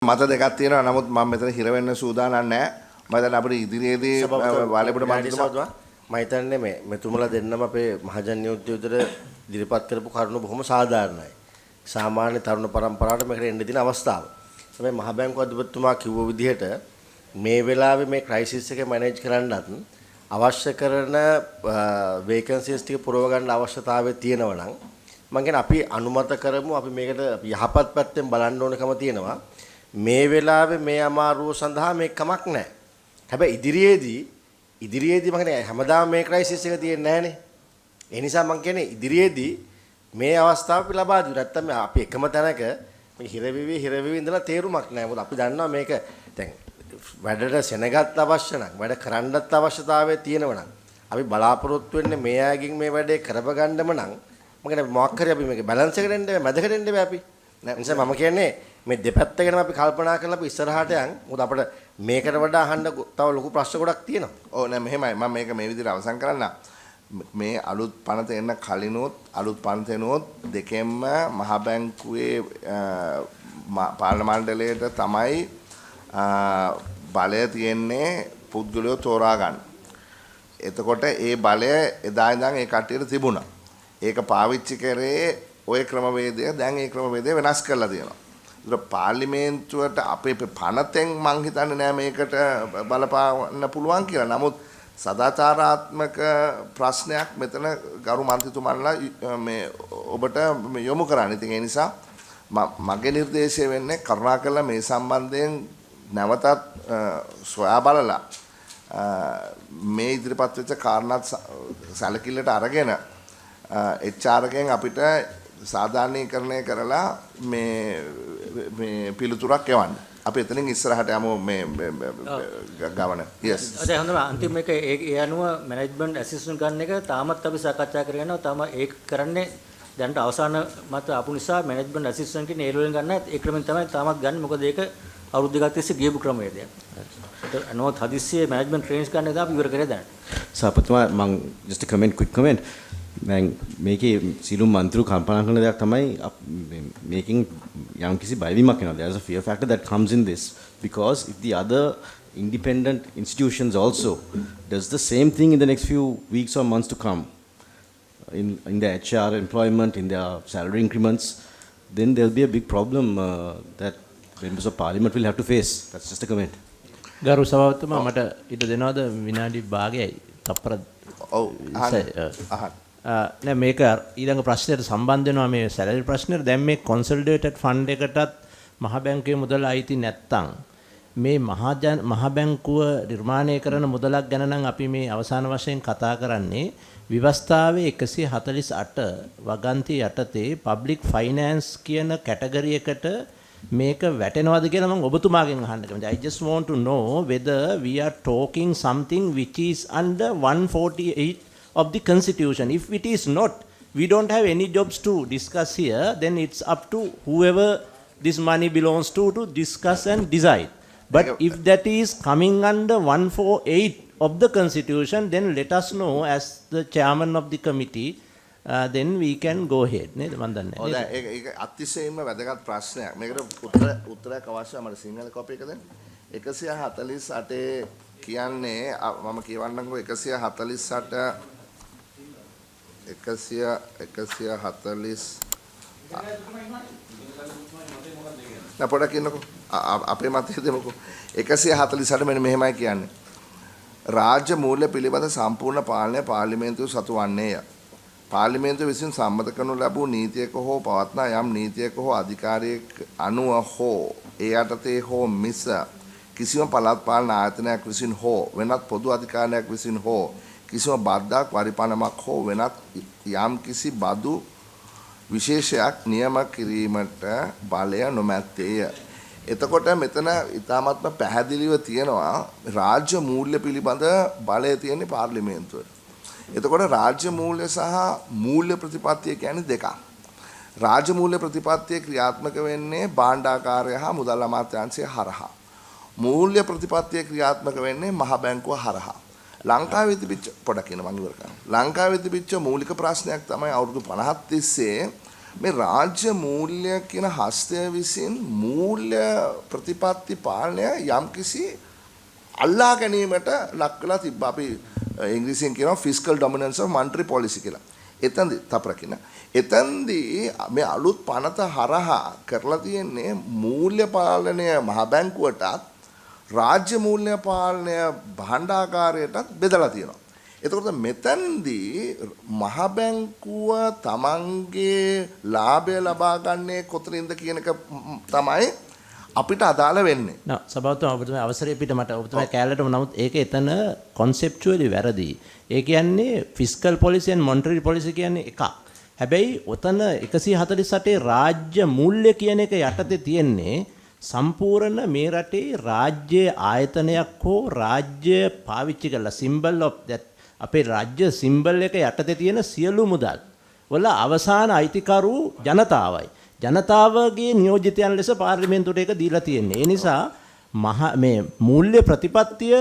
මත දෙකක් තියෙනවා. නමුත් මම මෙතන හිර වෙන්න සූදානම් නැහැ. මම දැන් අපිට ඉදිරියේදී වාලේපුර මන්ත්‍රීතුමා මම හිතන්නේ මේ මෙතුමලා දෙන්නම අපේ මහජන යුද්ධයට ඉදිරිපත් කරපු කරුණු බොහොම සාධාරණයි. සාමාන්‍ය තරුණ පරම්පරාවට මේකට එන්න දෙන අවස්ථාව. හැබැයි මහ බැංකුව අධිපතිතුමා කිව්ව විදිහට මේ වෙලාවේ මේ ක්‍රයිසිස් එක මැනේජ් කරන්නත් අවශ්‍ය කරන වේකන්සිස් ටික පුරව ගන්න අවශ්‍යතාවය තියෙනවා නම් මම කියන්නේ අපි අනුමත කරමු අපි මේකට යහපත් පැත්තෙන් බලන්න ඕනකම තියෙනවා. මේ වෙලාවේ මේ අමාරුව සඳහා මේක කමක් නැහැ. හැබැයි ඉදිරියේදී මම කියන්නේ හැමදාම මේ ක්‍රයිසිස් එක තියෙන්නේ නැහනේ. ඒ නිසා මම කියන්නේ ඉදිරියේදී මේ අවස්ථාව අපි ලබා දෙමු. නැත්තම් අපි එකම තැනක මේ හිරවිවි ඉඳලා තේරුමක් නැහැ. මොකද අපි දන්නවා මේක දැන් වැඩට සෙනගත් අවශ්‍ය නම් වැඩ කරන්නත් අවශ්‍යතාවය තියෙනවා නම් අපි බලාපොරොත්තු වෙන්නේ මේ අයගෙන් මේ වැඩේ කරව ගන්නම නම් මම කියන්නේ මොකක් හරි අපි මේක බැලන්ස් එකට එන්න මැදකට එන්න බෑ අපි. ඒ නිසා මම කියන්නේ මේ දෙපැත්ත ගැන අපි කල්පනා කරලා අපි ඉස්සරහට යන්. මොකද අපිට මේකට වඩා අහන්න තව ලොකු ප්‍රශ්න ගොඩක් තියෙනවා. ඔව් නෑ මෙහෙමයි. මම මේක මේ විදිහට අවසන් කරන්න. මේ අලුත් පනත එන්න කලිනුත් අලුත් පනත එනොත් දෙකෙන්ම මහ බැංකුවේ පාර්ලිමේන්තුවේට තමයි බලය තියෙන්නේ පුද්ගලයෝ තෝරා ගන්න. එතකොට ඒ බලය එදා ඉඳන් ඒ කට්ටියට තිබුණා. ඒක පාවිච්චි කරේ ওই ක්‍රමවේදය දැන් ඒ ක්‍රමවේදය වෙනස් කරලා තියෙනවා. ඒක පාර්ලිමේන්තුවට අපේ පනතෙන් මං හිතන්නේ නෑ මේකට බලපාන්න පුළුවන් කියලා. නමුත් සදාචාරාත්මක ප්‍රශ්නයක් මෙතන ගරු මන්ත්‍රීතුමන්ලා මේ ඔබට යොමු කරන්න. ඉතින් ඒ නිසා මගේ නිර්දේශය වෙන්නේ කරුණාකරලා මේ සම්බන්ධයෙන් නැවතත් සොයා බලලා මේ ඉදිරිපත් වෙච්ච කාරණාත් සැලකිල්ලට අරගෙන HR අපිට සාධාරණීකරණය කරලා මේ පිළිතුරක් එවන්න. අපි එතනින් ඉස්සරහට යමු මේ ගමන. yes. අද හොඳම අන්තිම එක ඒ අනුව මැනේජ්මන්ට් ඇසිස්ටන්ට් ගන්න එක තාමත් අපි සාකච්ඡා කරගෙන යනවා. තාම ඒක කරන්නේ දැන්ට අවසාන මත ආපු නිසා මැනේජ්මන්ට් ඇසිස්ටන්ට් කියන ඒ වලින් ගන්න ඒ ක්‍රමෙන් තමයි තාමත් ගන්න. මොකද ඒක අවුරුදු දෙකක් තිස්සේ ගියපු ක්‍රමවේදයක්. ඒක අනුව හදිස්සියේ මැනේජ්මන්ට් ට්‍රේනින්ග්ස් ගන්න එක අපි ඉවර කරේ දැන්. සාපතුමා මම just a quick comment. දැන් මේකේ සියලුම මන්ත්‍රීව කල්පනා කරන දෙයක් තමයි මේකින් යම් කිසි බයවීමක් වෙනවා. There is a fear factor that comes in this because if the other independent institutions also does the same thing in the next few weeks or months to come in their HR employment, in their salary increments, then there will be a big problem that members of parliament will have to face. That's just a comment. ගරු සභාපතිතුමා මට ඊට දෙනවද විනාඩි භාගයයි තප්පර ඔව් අහන්න නෑ මේක ඊළඟ ප්‍රශ්නයට සම්බන්ධ වෙනවා මේ සැලරි ප්‍රශ්නෙට. දැන් මේ කොන්සොලිඩේටඩ් ෆන්ඩ් එකටත් මහ බැංකුවේ මුදල අයිති නැත්තම් මේ මහ බැංකුව නිර්මාණය කරන මුදලක් ගැන නම් අපි මේ අවසාන වශයෙන් කතා කරන්නේ ව්‍යවස්ථාවේ 148 වගන්ති යටතේ පබ්ලික් ෆයිනෑන්ස් කියන කැටගරි එකට මේක වැටෙනවද කියලා මම ඔබතුමාගෙන් අහන්න කැමතියි. I just want to know whether we are talking something which is under 148 of the constitution. If it is not, we don't have any jobs to discuss here. Then it's up to whoever this money belongs to discuss and decide. But if that is coming under 148 of the constitution, then let us know as the chairman of the committee. Then we can go ahead. නේද මන් දන්නේ. ඔව් දැන් ඒක අතිශයින්ම වැදගත් ප්‍රශ්නයක්. මේකට උත්තරයක් අවශ්‍යයි. මට සිංහල කොපි එක දෙන්න. 148 කියන්නේ මම කියවන්නම්කෝ 148 පොඩක් ඉන්නකෝ අපේ මතය දෙමුකෝ 148 මෙන්න මෙහෙමයි කියන්නේ රාජ්‍ය මූල්‍ය පිළිබඳ සම්පූර්ණ පාලනය පාර්ලිමේන්තුව සතු වන්නේය. පාර්ලිමේන්තුව විසින් සම්මත කරනු ලැබූ නීතියක හෝ පවත්නා යම් නීතියක හෝ අධිකාරියක අනුව හෝ ඒ යටතේ හෝ මිස කිසිම පළාත් පාලන ආයතනයක් විසින් හෝ වෙනත් පොදු අධිකාරියක් විසින් හෝ කිසිම බද්දක් වරිපණමක් හෝ වෙනත් යම් කිසි බදු විශේෂයක් නියම කිරීමට බලය නොමැත්තේය. එතකොට මෙතන ඉතාමත්ම පැහැදිලිව තියෙනවා රාජ්‍ය මූල්‍ය පිළිබඳ බලය තියෙන්නේ පාර්ලිමේන්තුවට. එතකොට රාජ්‍ය මූල්‍ය සහ මූල්‍ය ප්‍රතිපත්තිය කියන්නේ දෙකක්. රාජ්‍ය මූල්‍ය ප්‍රතිපත්තිය ක්‍රියාත්මක වෙන්නේ භාණ්ඩාකාරය හා මුදල් අමාත්‍යාංශය හරහා. මූල්‍ය ප්‍රතිපත්තිය ක්‍රියාත්මක වෙන්නේ මහ බැංකුව හරහා. ලංකාවේ තිබිච්ච පොඩක් කියන මම ඉවර කරනවා. ලංකාවේ තිබිච්ච මූලික ප්‍රශ්නයක් තමයි අවුරුදු 50 තිස්සේ මේ රාජ්‍ය මූල්‍ය කියන හස්තය විසින් මූල්‍ය ප්‍රතිපත්ති පාලනය යම්කිසි අල්ලා ගැනීමට ලක් වෙලා තිබ්බා. අපි ඉංග්‍රීසියෙන් කියනවා fiscal dominance of monetary policy කියලා. එතනදී තපරකින. එතනදී මේ අලුත් පනත හරහා කරලා තියෙන්නේ මූල්‍ය පාලනය මහ බැංකුවටත් රාජ්‍ය මූල්‍ය පාලනය භාණ්ඩාගාරයටත් බෙදලා තියෙනවා. එතකොට මෙතනදී මහ බැංකුව තමන්ගේ ලාභය ලබා ගන්නේ කොතනින්ද කියන එක තමයි අපිට අදාළ වෙන්නේ. නෑ සභාවතුමා ඔබතුමා අවසරය පිට මට ඔබතුමා කැලලටම නමුත් ඒක එතන conceptually වැරදි. ඒ කියන්නේ fiscal policy and monetary policy කියන්නේ එකක්. හැබැයි ඔතන 148 රාජ්‍ය මූල්‍ය කියන එක යටතේ තියෙන්නේ සම්පූර්ණ මේ රටේ රාජ්‍ය ආයතනයක් හෝ රාජ්‍ය පාවිච්චි කරලා symbol of that අපේ රාජ්‍ය සිම්බල් එක යටතේ තියෙන සියලු මුදල් වල අවසාන අයිතිකරු ජනතාවයි. ජනතාවගේ නියෝජිතයන් ලෙස පාර්ලිමේන්තුවට ඒක දීලා තියෙන්නේ. ඒ නිසා මේ මූල්‍ය ප්‍රතිපත්තිය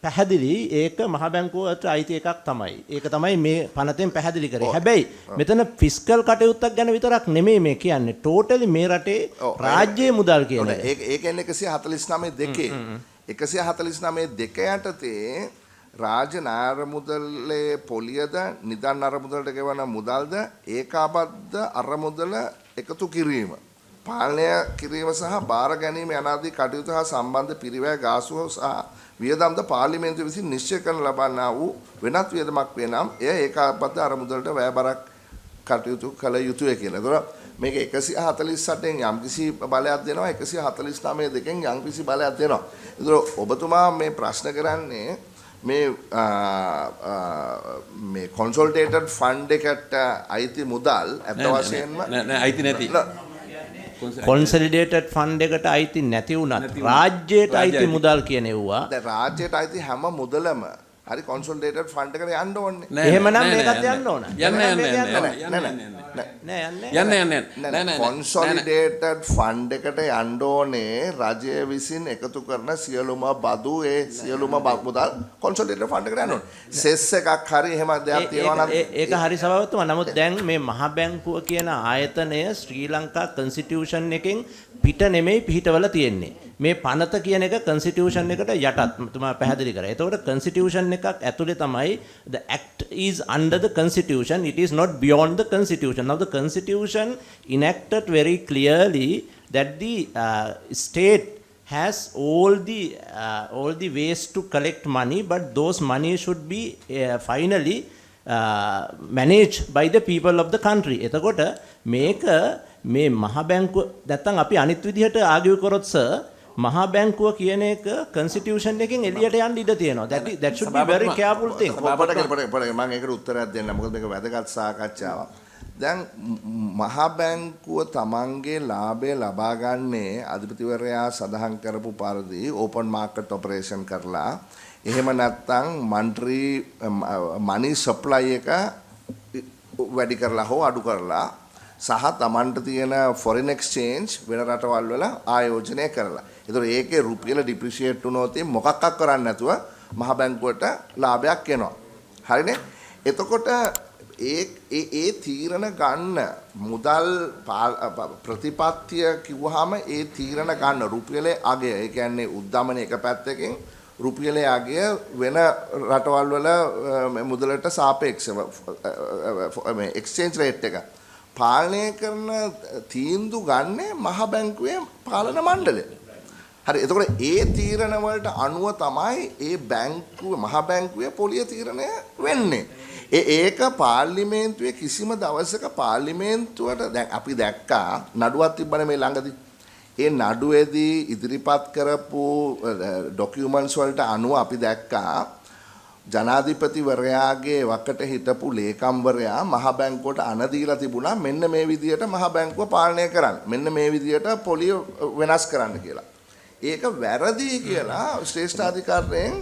පැහැදිලි ඒක මහ බැංකුවට අයිති එකක් තමයි. ඒක තමයි මේ පනතෙන් පැහැදිලි කරේ. හැබැයි මෙතන ෆිස්කල් කටයුත්තක් ගැන විතරක් නෙමෙයි මේ කියන්නේ. ටෝටලි මේ රටේ රාජ්‍ය මුදල් කියන එක. ඒක 149 දෙකේ 149 දෙක යටතේ රාජ්‍ය නායර මුදලේ පොලියද නිදන් අරමුදලට ගෙවන මුදල්ද ඒකාබද්ධ අරමුදල එකතු කිරීම පාලනය කිරීම සහ බාර ගැනීම යනාදී කටයුතු හා සම්බන්ධ පිරිවැය ගාසුව සහ වියදම්ද පාර්ලිමේන්තුව විසින් නිශ්චය කරන ලබන්නා වූ වෙනත් වියදමක් වේ නම් එය ඒකාබද්ධ අරමුදලට වැයබරක් කටයුතු කළ යුතුය කියලා. ඒතකොට මේක 148න් යම්කිසි බලයක් දෙනවා 149 දෙකෙන් යම්කිසි බලයක් දෙනවා. ඒතකොට ඔබතුමා මේ ප්‍රශ්න කරන්නේ මේ කොන්සොලිඩේටඩ් ෆන්ඩ් එකට අයිති මුදල් අත් වශයෙන්ම නෑ අයිති නැති කොන්සොලිඩේටඩ් ෆන්ඩ් එකට අයිති නැති වුණත් රාජ්‍යයට අයිති මුදල් කියන ඒවා දැන් රාජ්‍යයට අයිති හැම මුදලම හරි කොන්සොලිඩේටඩ් ෆන්ඩ් එකට යන්න ඕනේ. එහෙමනම් මේකත් යන්න ඕන. නෑ කොන්සොලිඩේටඩ් ෆන්ඩ් එකට යන්න ඕනේ රජය විසින් එකතු කරන සියලුම බදු ඒ සියලුම මුදල් කොන්සොලිඩේටඩ් ෆන්ඩ් එකට යන්න ඕනේ. සෙස් එකක් හරි එහෙම දෙයක් තියෙනවා නම් ඒක හරි සභාවතුමා. නමුත් දැන් මේ මහ බැංකුව කියන ආයතනය ශ්‍රී ලංකා කන්ස්ටිටියුෂන් එකෙන් පිට නෙමෙයි පිටවල තියෙන්නේ. මේ පනත කියන එක කන්ස්ටිටියුෂන් එකට යටත් තුමා පැහැදිලි කරා. ඒතකොට කන්ස්ටිටියුෂන් එකක් ඇතුලේ තමයි the act is under the constitution, it is not beyond the constitution. Now the constitution enacted very clearly that the state has all the ways to collect money, but those money should be finally managed by the people of the country. එතකොට මේක මේ මහ බැංකුව නැත්තම් අපි අනිත් විදිහට argue කරොත් sir මහා බැංකුව කියන එක කන්ස්ටිටියුෂන් එකෙන් එළියට යන්න ඉඩ තියෙනවා. that should be very careful thing. මම ඒකට උත්තරයක් දෙන්න. මොකද මේක වැදගත් සාකච්ඡාවක්. දැන් මහා බැංකුව තමන්ගේ ලාභය ලබා ගන්නේ අධිපතිවරයා සඳහන් කරපු පරිදි ඕපන් මාකට් ඔපරේෂන් කරලා එහෙම නැත්නම් මනි සප්ලයි එක වැඩි කරලා හෝ අඩු කරලා සහ තමන්ට තියෙන ෆොරින් එක්ස්චේන්ජ් වෙන රටවල් වල ආයෝජනය කරලා. ඒතර ඒකේ රුපියල ඩිප්‍රීෂিয়েට් වුණොත් මොකක්වත් කරන්නේ නැතුව මහ බැංකුවට ලාභයක් එනවා. හරිනේ? එතකොට ඒ තීරණ ගන්න මුදල් ප්‍රතිපත්තිය කිව්වහම ඒ තීරණ ගන්න රුපියලේ අගය ඒ කියන්නේ උද්දමන එක පැත්තකින් රුපියලේ අගය වෙන රටවල් වල මුදලට සාපේක්ෂව මේ එක්ස්චේන්ජ් රේට් එක පාලනය කරන තීන්දුව ගන්නේ මහ බැංකුවේ පාලන මණ්ඩලය. හරි එතකොට ඒ තීරණ වලට අනුව තමයි ඒ බැංකුව මහ බැංකුවේ පොලිය තීරණය වෙන්නේ. ඒක පාර්ලිමේන්තුවේ කිසිම දවසක පාර්ලිමේන්තුවට දැන් අපි දැක්කා නඩුවක් තිබ්බනේ මේ ළඟදී. ඒ නඩුවේදී ඉදිරිපත් කරපු ඩොකියුමන්ට්ස් වලට අනුව අපි දැක්කා ජනාධිපතිවරයාගේ වකට හිටපු ලේකම්වරයා මහ බැංකුවට අණ දීලා තිබුණා මෙන්න මේ විදියට මහ බැංකුව පාලනය කරන්න. මෙන්න මේ විදියට පොලිය වෙනස් කරන්න කියලා. ඒක වැරදි කියලා ශ්‍රේෂ්ඨාධිකාරියෙන්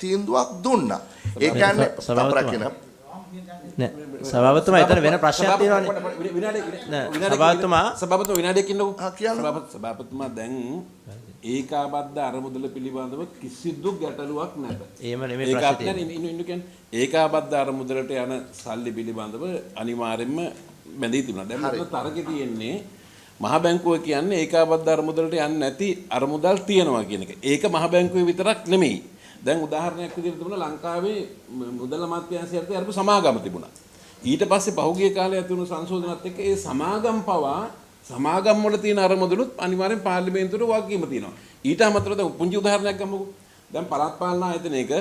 තීන්දුවක් දුන්නා. ඒ කියන්නේ අපරකින නෑ සභාපතිතුමා එතන වෙන ප්‍රශ්නයක් තියෙනවානේ. සභාපතිතුමා විනාඩියක් ඉන්නකෝ. සභාපතිතුමා දැන් ඒකාබද්ධ අරමුදල පිළිබඳව කිසිදු ගැටලුවක් නැත. එහෙම නෙමෙයි ප්‍රශ්නේ. ඒකාබද්ධ අරමුදලට යන සල්ලි පිළිබඳව අනිවාර්යයෙන්ම බැඳී තිබුණා. දැන් මෙතන තරකේ තියෙන්නේ මහ බැංකුව කියන්නේ ඒකාබද්ධ අරමුදලට යන්නේ නැති අරමුදල් තියනවා කියන එක. ඒක මහ බැංකුවේ විතරක් නෙමෙයි. දැන් උදාහරණයක් විදිහට තිබුණා ලංකාවේ මුදල් අමාත්‍යාංශයට අරපු සමාගම තිබුණා. ඊට පස්සේ පහුගිය කාලේ ඇති වුණු සංශෝධනත් එක්ක ඒ සමාගම් පවා සමාගම් වල තියෙන අරමුදලුත් අනිවාර්යෙන් පාර්ලිමේන්තුවට වගකීම තියෙනවා. ඊට අමතරව දැන් පුංචි උදාහරණයක් ගමුකෝ. දැන් පළාත් පාලන ආයතනයක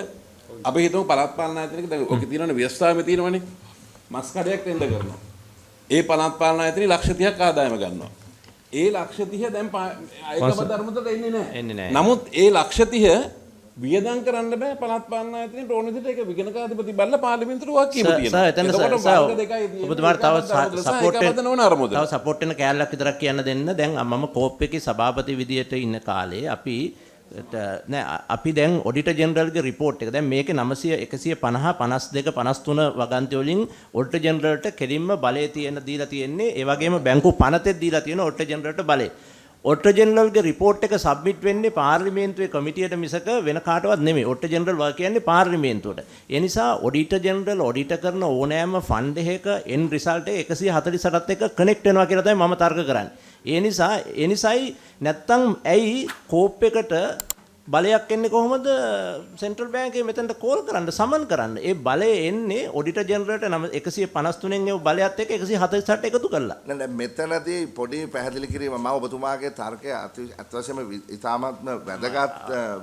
අපි හිතමු පළාත් පාලන ආයතනයක දැන් ඔකේ තියෙනවනේ ව්‍යවස්ථාවේ තියෙනවනේ මස් කඩයක් වෙන්ද කරනවා. ඒ පළාත් පාලන ආයතනේ ලක්ෂ 30ක් ආදායම ගන්නවා. ඒ ලක්ෂ 30 දැන් ඒකබද්ධ අරමුදලට එන්නේ නැහැ. නමුත් ඒ ලක්ෂ 30 වියදම් කරන්න බෑ පළාත් පාලන ආයතනයේ ඕන විදිහට ඒක විගණකාධිපති බල්ලා පාර්ලිමේන්තුවට වගකීම තියෙනවා. ඔබතුමාට තව සපෝට් වෙන කෑල්ලක් විතරක් කියන්න දෙන්න. දැන් මම කෝප් එකේ සභාපති විදියට ඉන්න කාලේ අපි දැන් ඔඩිටර් ජෙනරල්ගේ රිපෝට් එක දැන් මේකේ 900 150 52 53 වගන්ති වලින් ඔඩිටර් ජෙනරල්ට කෙලින්ම බලය දීලා තියෙන්නේ. ඒ වගේම බැංකු පනතෙත් දීලා තියෙන ඔඩිටර් ජෙනරල්ට බලය. ඔඩිටර් ජෙනරල්ගේ රිපෝට් එක සබ්මිට් වෙන්නේ පාර්ලිමේන්තුවේ කමිටියට මිසක වෙන කාටවත් නෙමෙයි. ඔඩිටර් ජෙනරල් වා කියන්නේ පාර්ලිමේන්තුවට. ඒ නිසා ඔඩිටර් ජෙනරල් ඔඩිටර් කරන ඕනෑම ෆන්ඩ් එකක එන් රිසල්ට් එක 148ත් එක්ක කනෙක්ට් වෙනවා කියලා තමයි මම තර්ක කරන්නේ. ඒ නිසායි නැත්තම් ඇයි කෝප් එකට බලයක් එන්නේ කොහොමද සෙන්ට්‍රල් බැංකුවේ මෙතනට කෝල් කරන්න සමන් කරන්න. ඒ බලය එන්නේ ඔඩිටර් ජෙනරල්ට 153 න් ඒ බලයත් එක්ක 148 එකතු කරලා. නෑ මෙතනදී පොඩි පැහැදිලි කිරීම මම ඔබතුමාගේ තර්කය අත්වශයෙන්ම ඉතාමත්ම වැදගත්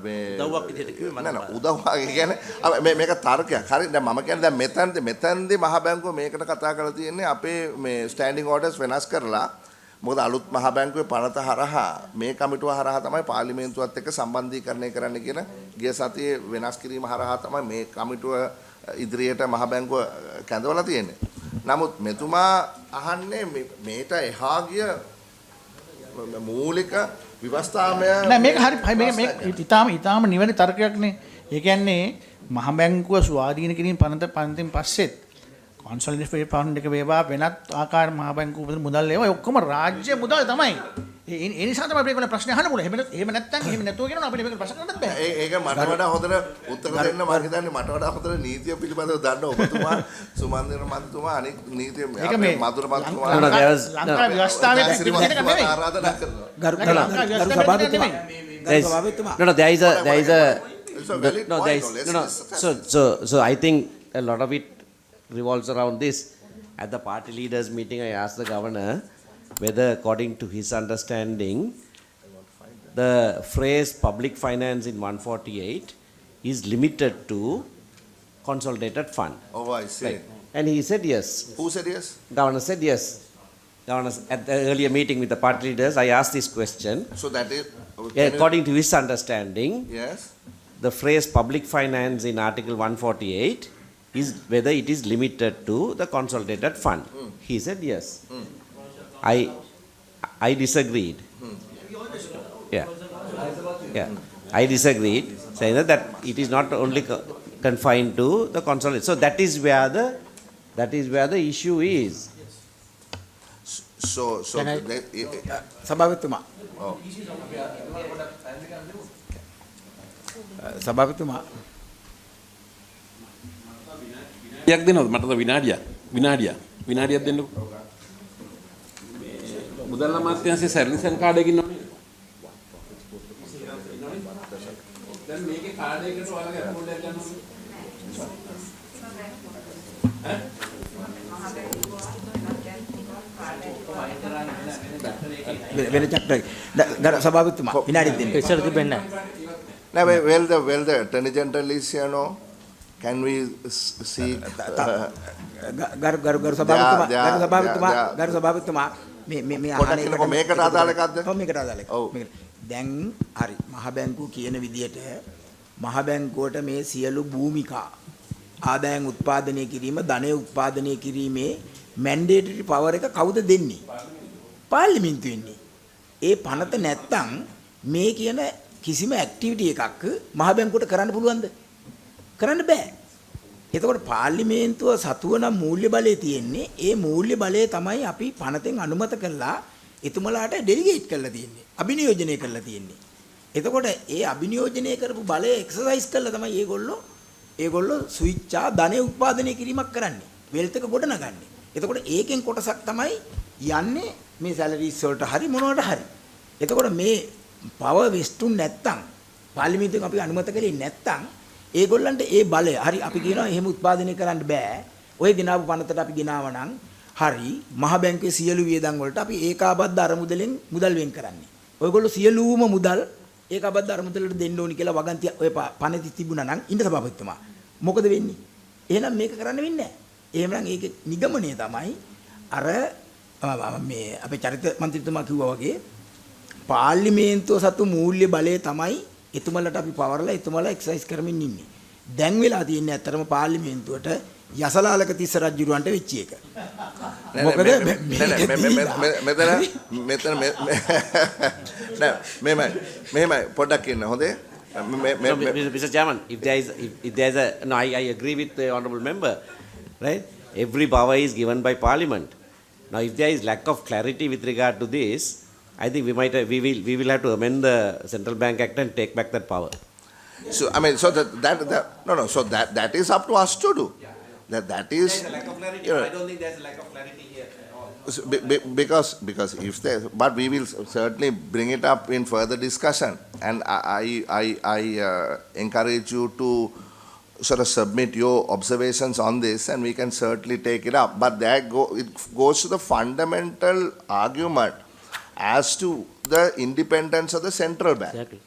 මේ උදව්වක් විදිහට කිව්වේ මම. නෑ උදව්වක් කියන්නේ මේක තර්කයක්. හරි දැන් මම කියන්නේ දැන් මෙතනදී මහ බැංකුව මේකට කතා කරලා තියෙන්නේ අපේ මේ ස්ටෑන්ඩින් ඕඩර්ස් වෙනස් කරලා මොකද අලුත් මහ බැංකුවේ පනත හරහා මේ කමිටුව හරහා තමයි පාර්ලිමේන්තුවත් එක්ක සම්බන්ධීකරණය කරන්න කියන ගිය සතියේ වෙනස් කිරීම හරහා තමයි මේ කමිටුව ඉදිරියට මහ බැංකුව කැඳවලා තියෙන්නේ. නමුත් මෙතුමා අහන්නේ මේට එහා ගිය මූලික ව්‍යවස්ථාමය නෑ මේක හරි මේ ඊටාම නිවැරදි තර්කයක්නේ. ඒ කියන්නේ මහ බැංකුව ස්වාධීන කිරීම පනතින් පස්සෙත් කොන්සොලිඩේටඩ් ෆන්ඩ් එක වේවා වෙනත් ආකාර මහ බැංකුව මුදල් ඒවා ඔක්කොම රාජ්‍ය මුදල් තමයි. ඒ නිසා තමයි අපිට ප්‍රශ්න අහන්න පුළුවන්. එහෙම නැත්නම් එහෙම නැතුව කියනවා අපිට මේක ප්‍රශ්න කරන්නත් බෑ. ඒක මට වඩා හොඳට උත්තර දෙන්න මම හිතන්නේ මට වඩා හොඳට නීතිය පිළිබඳව දන්න ඔබතුමා සුමන්දිර මන්තුමා අනික් නීතිය අපේ මధుර මන්තුමා ලංකා ව්‍යවස්ථාවේ පිළිබඳව නෙමෙයි. ආරාධනා කරනවා. So I think a lot of it revolves around this. At the party leaders meeting, I asked the governor whether, according to his understanding, the phrase public finance in 148 is limited to consolidated fund. Oh, I see. Right. And he said yes. Who said yes? Governor said yes. Governor, at the earlier meeting with the party leaders, I asked this question. So that is According to his understanding, yes. the phrase public finance in Article 148 is whether it is limited to the consolidated fund. He said yes. I disagreed. Yeah. I disagreed, saying that it is not only confined to the consolidated. So that is where the issue is. So සභාපතිතුමා සභාපතිතුමා යක් දෙනවද මටද විනාඩියක් දෙන්නකෝ. මුදල් අමාත්‍යාංශයේ සර්විසන් card එකකින් නෝනේ. දැන් මේකේ card එකකට ඔයාලගේ අකවුන්ට් එක ගන්න ඕනේ. වෙන චක්‍රය සභාපතිතුමා විනාඩියක් දෙන්න. ඉස්සර තිබෙන්නේ නැහැ. Well the attorney general is here no. Can we see ගරු සභාපතිතුමා මේ අහන්නේ මේකට අදාළ එකක්ද? ඔව් මේකට අදාළ එකක්. දැන් හරි මහ බැංකුව කියන විදිහට මහ බැංකුවට මේ සියලු භූමිකා ආදායම් උත්පාදනය කිරීම ධනය උත්පාදනය කිරීමේ මැන්ඩේටරි පවර් එක කවුද දෙන්නේ? පාර්ලිමේන්තුව වෙන්නේ. ඒ පනත නැත්තම් මේ කියන කිසිම ඇක්ටිවිටි එකක් මහ බැංකුවට කරන්න පුළුවන්ද? කරන්න බෑ. එතකොට පාර්ලිමේන්තුව සතුවන මූල්‍ය බලය තියෙන්නේ. ඒ මූල්‍ය බලය තමයි අපි පනතෙන් අනුමත කරලා එතුමලාට ඩෙලිගේට් කරලා තියෙන්නේ. අභිනියෝජනය කරලා තියෙන්නේ. එතකොට ඒ අභිනියෝජනය කරපු බලය එක්සර්සයිස් කරලා තමයි ඒගොල්ලෝ ස්විච්චා ධනෙ උත්පාදනය කිරීමක් කරන්නේ. වෙල්ත් එක ගොඩනගන්නේ. එතකොට ඒකෙන් කොටසක් තමයි යන්නේ මේ සැලරිස් වලට හරි මොනවට හරි. එතකොට මේ පවර් වෙස්ටුන් නැත්තම් පාර්ලිමේන්තුවෙන් අපි අනුමත කළේ නැත්තම් ඒගොල්ලන්ට ඒ බලය හරි අපි කියනවා එහෙම උත්පාදනය කරන්න බෑ. ඔය ගෙනාවු පනතට අපි ගෙනාව නම් හරි මහ බැංකුවේ සියලු වියදම් වලට අපි ඒකාබද්ධ අරමුදලෙන් මුදල් වෙන් කරන්නේ. ඔයගොල්ලෝ සියලුම මුදල් ඒකාබද්ධ අරමුදලට දෙන්න ඕනි කියලා වගන්තිය ඔය පනති තිබුණා නම් ඉන්න සභාපතිතුමා. මොකද වෙන්නේ? එහෙනම් මේක කරන්න වෙන්නේ නැහැ. එහෙනම් ඒකේ නිගමනය තමයි අර මේ අපේ චරිත මන්ත්‍රීතුමා කිව්වා වගේ පාර්ලිමේන්තුව සතු මූල්‍ය බලය තමයි එතුමලට අපි පවරලා එතුමලා එක්සර්සයිස් කරමින් ඉන්නේ. දැන් වෙලා තියෙන්නේ ඇත්තටම පාර්ලිමේන්තුවට යසලාලක තිස්ස රජුරවන්ට වෙච්ච එක. මොකද මෙහෙමයි පොඩ්ඩක් ඉන්න හොඳේ. Mr. Chairman, if there is a no, I agree with the honourable member, right? Every power is given by Parliament. Now, if there is lack of clarity with regard to this, I think we will have to amend the Central Bank Act and take back that power. So I mean, so so that is up to us to do. That is. There is a lack of clarity. I don't think there is a lack of clarity here at all. Because if there, but we will certainly bring it up in further discussion, and I encourage you to sort of submit your observations on this, and we can certainly take it up. But it goes to the fundamental argument as to the independence of the central bank. Exactly.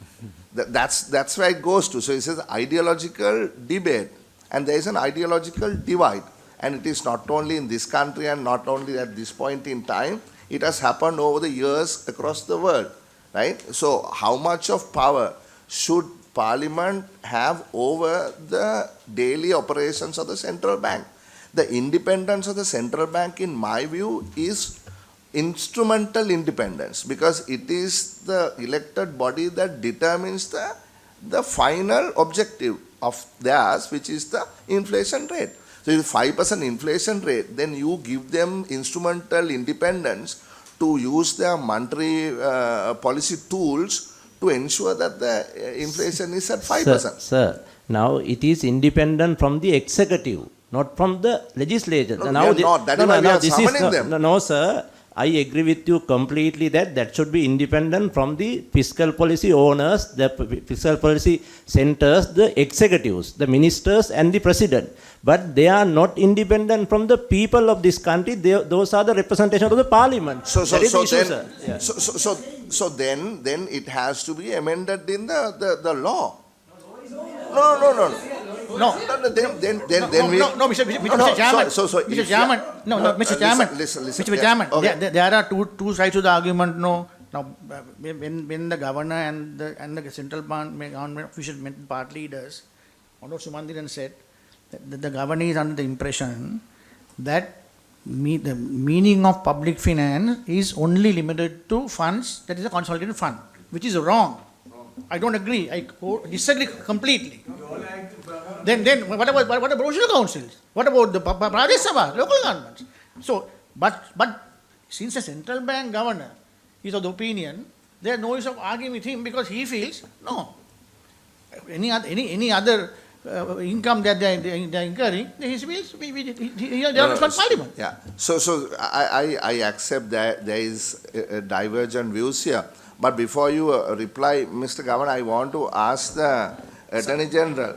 That's where it goes to. So it's an ideological debate, and there is an ideological divide. And it is not only in this country and not only at this point in time, it has happened over the years across the world, right? So how much of power should Parliament have over the daily operations of the central bank? The independence of the central bank, in my view, is instrumental independence, because it is the elected body that determines the final objective of theirs, which is the inflation rate. So if 5% inflation rate, then you give them instrumental independence to use their monetary policy tools to ensure that the inflation is at 5%. Sir, now it is independent from the executive, not from the legislature. No, we are not. That is why we are summoning them. No, sir. I agree with you completely that should be independent from the fiscal policy owners, the fiscal policy centers, the executives, the ministers and the president. But they are not independent from the people of this country. Those are the representation of the parliament. So then it has to be amended in the law. No. No. Then we. No, Mr. Chairman. Mr. Chairman. No, Mr. Chairman. Listen. Mr. Chairman. Okay. There are two sides to the argument. No. Now, when the governor and the central government official party leaders, Honorable Sumandiran said that the governor is under the impression that the meaning of public finance is only limited to funds that is a consolidated fund, which is wrong. I don't agree. I disagree completely. Then what about provincial councils? What about the Pradesh Sabha, local governments? So, but since the central bank governor is of the opinion, there is no use of arguing with him, because he feels no. Any other income that they are incurring, he feels they are from Parliament. Yeah. So I accept that there is divergent views here. But before you reply, Mr. Governor, I want to ask the Attorney General.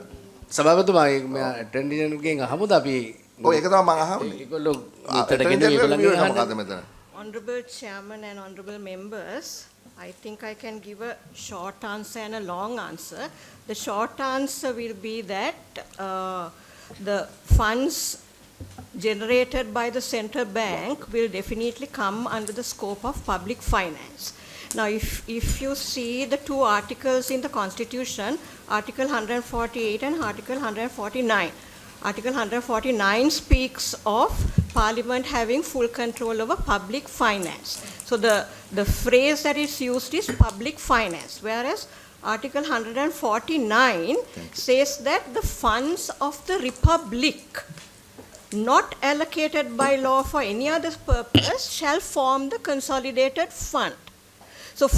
සභාපතිතුමා ඇටර්නි ජෙනරල්ගෙන් අහමුද අපි ඒක තමයි මම අහන්නේ. ඒගොල්ලෝ Attorney General view එක මොකද්ද මෙතන? Honorable Chairman and honorable members, I think I can give a short answer and a long answer. The short answer will be that the funds generated by the central bank will definitely come under the scope of public finance. Now, if you see the two articles in the Constitution, Article 148 and Article 149. Article 149 speaks of Parliament having full control over public finance. So the phrase that is used is public finance, whereas Article 149 says that the funds of the Republic, not allocated by law for any other purpose, shall form the consolidated fund. So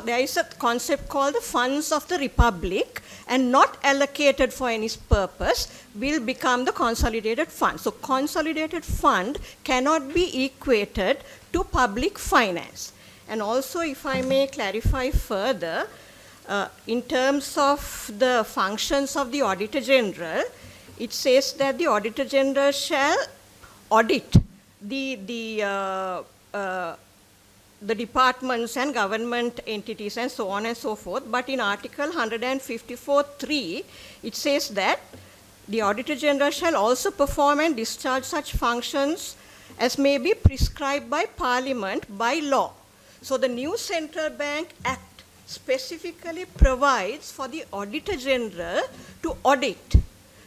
there is a concept called the funds of the republic, and not allocated for any purpose will become the consolidated fund. So consolidated fund cannot be equated to public finance. And also, if I may clarify further, in terms of the functions of the Auditor General, it says that the Auditor General shall audit the departments and government entities and so on and so forth. But in Article 154.3, it says that the Auditor General shall also perform and discharge such functions as may be prescribed by Parliament by law. So the new Central Bank Act specifically provides for the Auditor General to audit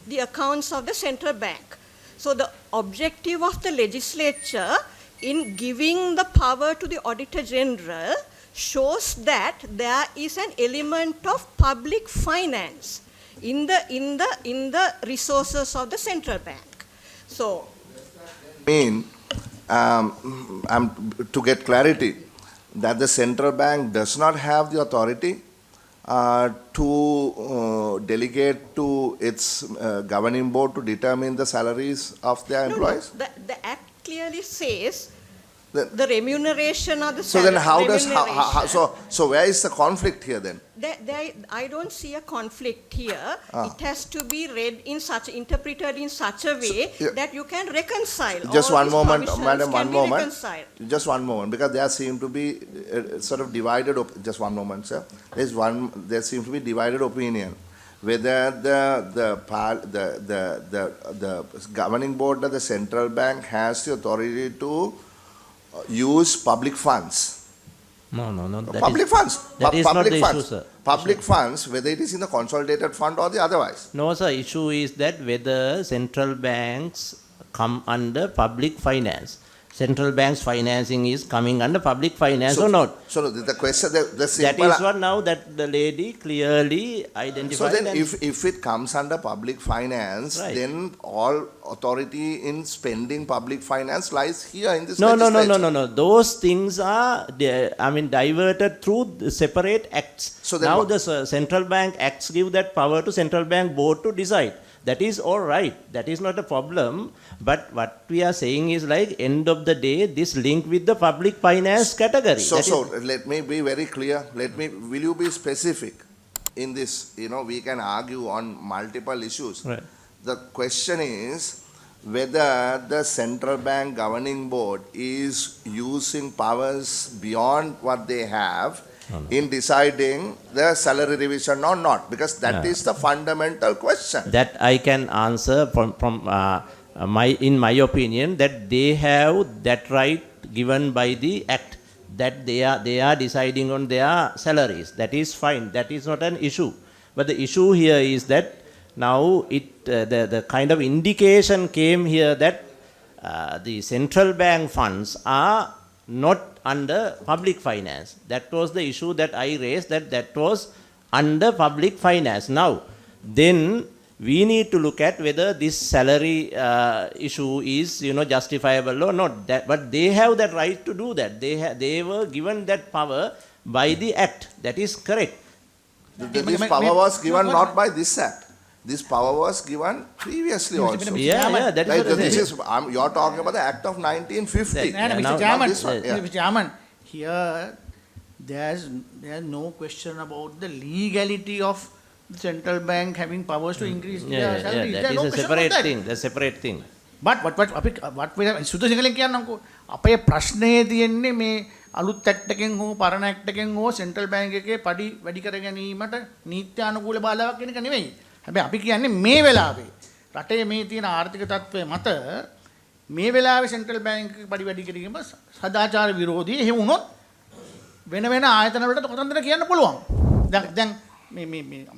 the accounts of the central bank. So the objective of the legislature in giving the power to the Auditor General shows that there is an element of public finance in the resources of the central bank. So, to get clarity, that the central bank does not have the authority to delegate to its governing board to determine the salaries of their employees? No, the Act clearly says the remuneration of the so then how does remuneration. so where is the conflict here then? I don't see a conflict here. It has to be read interpreted in such a way that you can reconcile. Just all one these moment, provisions madam, can one be moment. reconciled. Just one moment, because there seem to be sort of divided. Just one moment, sir. There seems to be divided opinion whether the governing board of the central bank has the authority to use public funds. No. Public funds. That is not the issue, sir. Public funds, whether it is in the consolidated fund or the otherwise. No, sir. Issue is that whether central banks come under public finance. Central bank's financing is coming under public finance or not. So the question, the simple... That is what now that the lady clearly identified. So then if it comes under public finance, right, then all authority in spending public finance lies here in this legislature. No. Those things are, diverted through the separate acts. So then now the central bank acts give that power to central bank board to decide. That is all right. That is not a problem. But what we are saying is like end of the day, this link with the public finance category. So let me be very clear. Will you be specific in this? We can argue on multiple issues. Right. The question is whether the central bank governing board is using powers beyond what they have in deciding the salary revision or not, because that is the fundamental question. That I can answer in my opinion, that they have that right given by the act, that they are deciding on their salaries. That is fine. That is not an issue. But the issue here is that now the kind of indication came here that the central bank funds are not under public finance. That was the issue that I raised, that was under public finance. Now, then we need to look at whether this salary issue is justifiable or not. But they have that right to do that. They were given that power by the act. That is correct. This power was given not by this act. This power was given previously also. Yeah, that is what you're talking about the Act of 1950. Mr. Chairman, here there's no question about the legality of the central bank having powers to increase their salaries. That is a separate thing. That's a separate thing. But what we have සුදු සිංහලෙන් කියන්නම්කෝ අපේ ප්‍රශ්නේ තියෙන්නේ මේ අලුත් act එකෙන් හෝ පරණ ඇක්ට් එකෙන් හෝ සෙන්ට්‍රල් බැංක් එකේ පඩි වැඩි කර ගැනීමට නීත්‍යානුකූල බාධාවක් කියන එක නෙවෙයි. හැබැයි අපි කියන්නේ මේ වෙලාවේ රටේ මේ තියෙන ආර්ථික තත්ත්වය මත මේ වෙලාවේ සෙන්ට්‍රල් බැංක් එකේ පඩි වැඩි කිරීම සදාචාර විරෝධී. එහෙම වුණොත් වෙන ආයතන වලට කොතනද කියන්න පුළුවන්. දැන් මේ